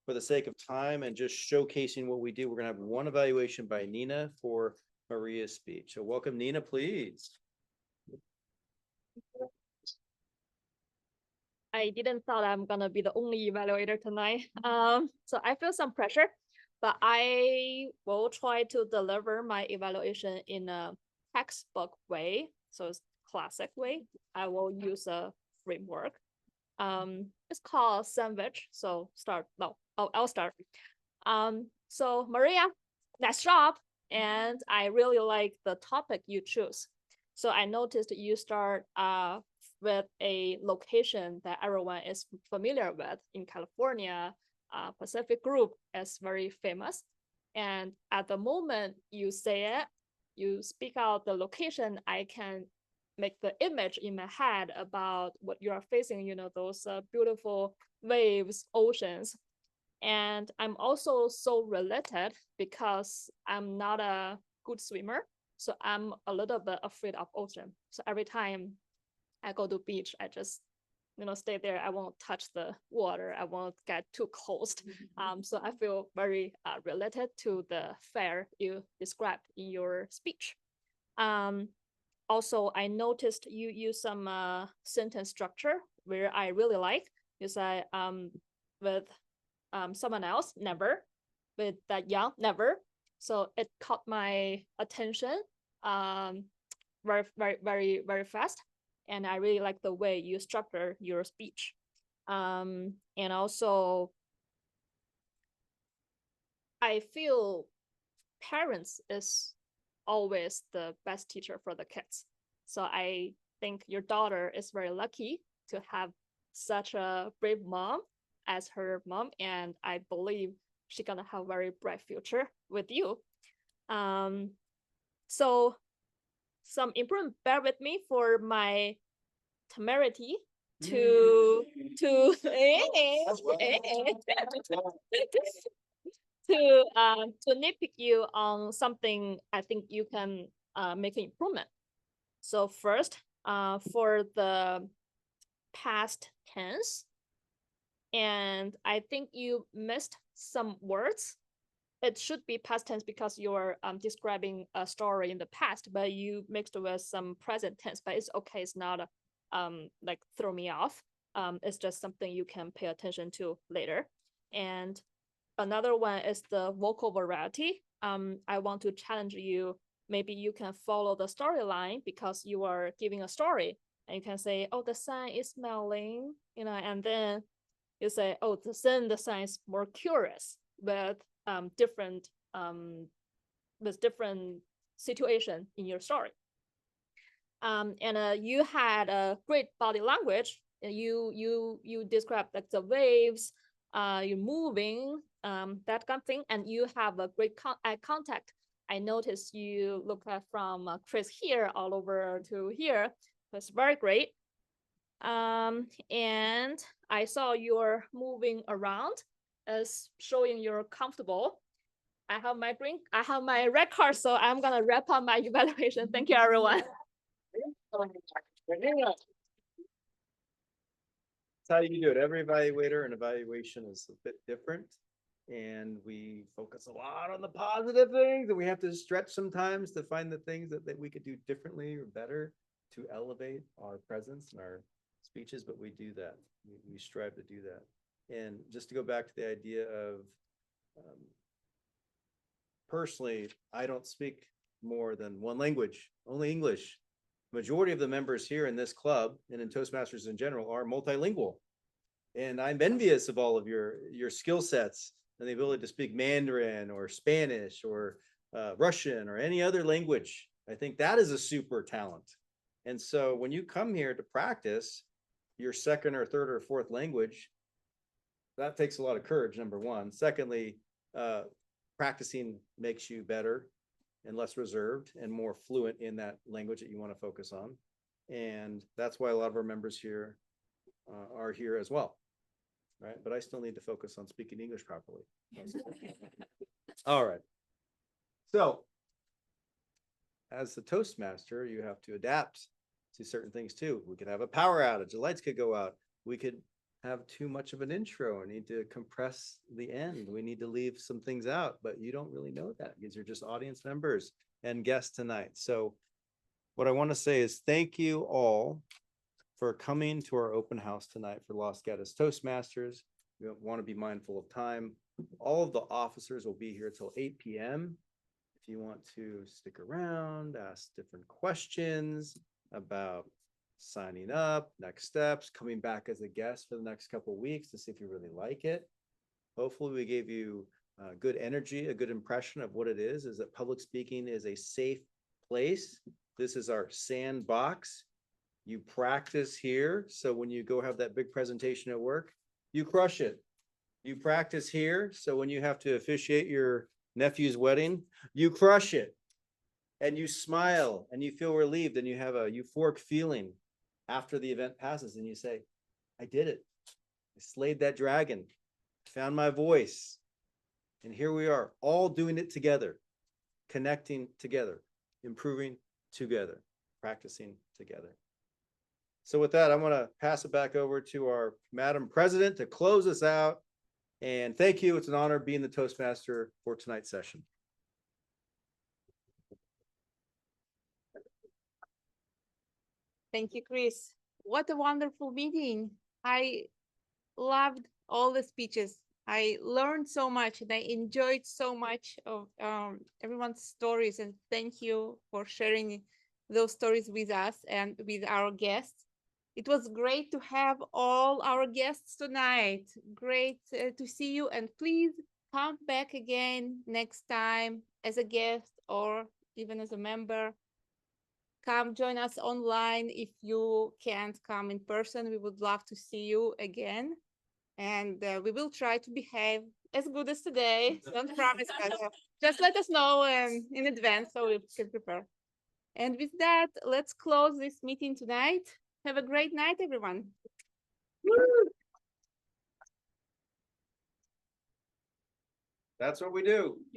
[SPEAKER 3] For the sake of time and just showcasing what we do, we're going to have one evaluation by Nina for Maria's speech. So welcome, Nina, please.
[SPEAKER 13] I didn't thought I'm gonna be the only evaluator tonight. So I feel some pressure, but I will try to deliver my evaluation in a textbook way. So it's classic way. I will use a framework. It's called sandwich. So start. No, I'll start. So Maria, nice job. And I really like the topic you choose. So I noticed you start with a location that everyone is familiar with in California. Pacific Group is very famous. And at the moment you say it, you speak out the location, I can make the image in my head about what you are facing, you know, those beautiful waves, oceans. And I'm also so related because I'm not a good swimmer. So I'm a little bit afraid of ocean. So every time I go to beach, I just, you know, stay there. I won't touch the water. I won't get too close. So I feel very related to the fair you described in your speech. Also, I noticed you use some sentence structure where I really like. You say with someone else, never. With that young, never. So it caught my attention very fast. And I really like the way you structure your speech. And also, I feel parents is always the best teacher for the kids. So I think your daughter is very lucky to have such a brave mom as her mom, and I believe she's gonna have a very bright future with you. So some improvement, bear with me for my temerity to to nitpick you on something I think you can make an improvement. So first, for the past tense, and I think you missed some words. It should be past tense because you're describing a story in the past, but you mixed with some present tense, but it's okay. It's not like throw me off. It's just something you can pay attention to later. And another one is the vocal variety. I want to challenge you. Maybe you can follow the storyline because you are giving a story, and you can say, "Oh, the sun is smelling," you know, and then you say, "Oh, the sun is more curious with different situation in your story." And you had a great body language. You described like the waves, you're moving, that kind of thing, and you have a great eye contact. I noticed you look at from Chris here all over to here. That's very great. And I saw you're moving around as showing you're comfortable. I have my red card, so I'm gonna wrap up my evaluation. Thank you, everyone.
[SPEAKER 3] That's how you do it. Every evaluator and evaluation is a bit different. And we focus a lot on the positive things, and we have to stretch sometimes to find the things that we could do differently or better to elevate our presence and our speeches, but we do that. We strive to do that. And just to go back to the idea of personally, I don't speak more than one language, only English. Majority of the members here in this club and in Toastmasters in general are multilingual. And I'm envious of all of your skill sets and the ability to speak Mandarin or Spanish or Russian or any other language. I think that is a super talent. And so when you come here to practice your second or third or fourth language, that takes a lot of courage, number one. Secondly, practicing makes you better and less reserved and more fluent in that language that you want to focus on. And that's why a lot of our members here are here as well. Right. But I still need to focus on speaking English properly. All right. So as the Toastmaster, you have to adapt to certain things too. We could have a power outage, the lights could go out. We could have too much of an intro and need to compress the end. We need to leave some things out, but you don't really know that because you're just audience members and guests tonight. So what I want to say is thank you all for coming to our open house tonight for Los Gatos Toastmasters. We want to be mindful of time. All of the officers will be here till 8 p.m. If you want to stick around, ask different questions about signing up, next steps, coming back as a guest for the next couple of weeks to see if you really like it. Hopefully we gave you good energy, a good impression of what it is that public speaking is a safe place. This is our sandbox. You practice here. So when you go have that big presentation at work, you crush it. You practice here. So when you have to officiate your nephew's wedding, you crush it. And you smile and you feel relieved and you have a euphoric feeling after the event passes and you say, I did it. I slayed that dragon, found my voice. And here we are, all doing it together, connecting together, improving together, practicing together. So with that, I'm going to pass it back over to our Madam President to close us out. And thank you. It's an honor being the Toastmaster for tonight's session.
[SPEAKER 2] Thank you, Chris. What a wonderful meeting. I loved all the speeches. I learned so much and I enjoyed so much of everyone's stories. And thank you for sharing those stories with us and with our guests. It was great to have all our guests tonight. Great to see you. And please come back again next time as a guest or even as a member. Come join us online if you can't come in person. We would love to see you again. And we will try to behave as good as today. Don't promise, but just let us know in advance so we can prepare. And with that, let's close this meeting tonight. Have a great night, everyone.
[SPEAKER 3] That's what we do.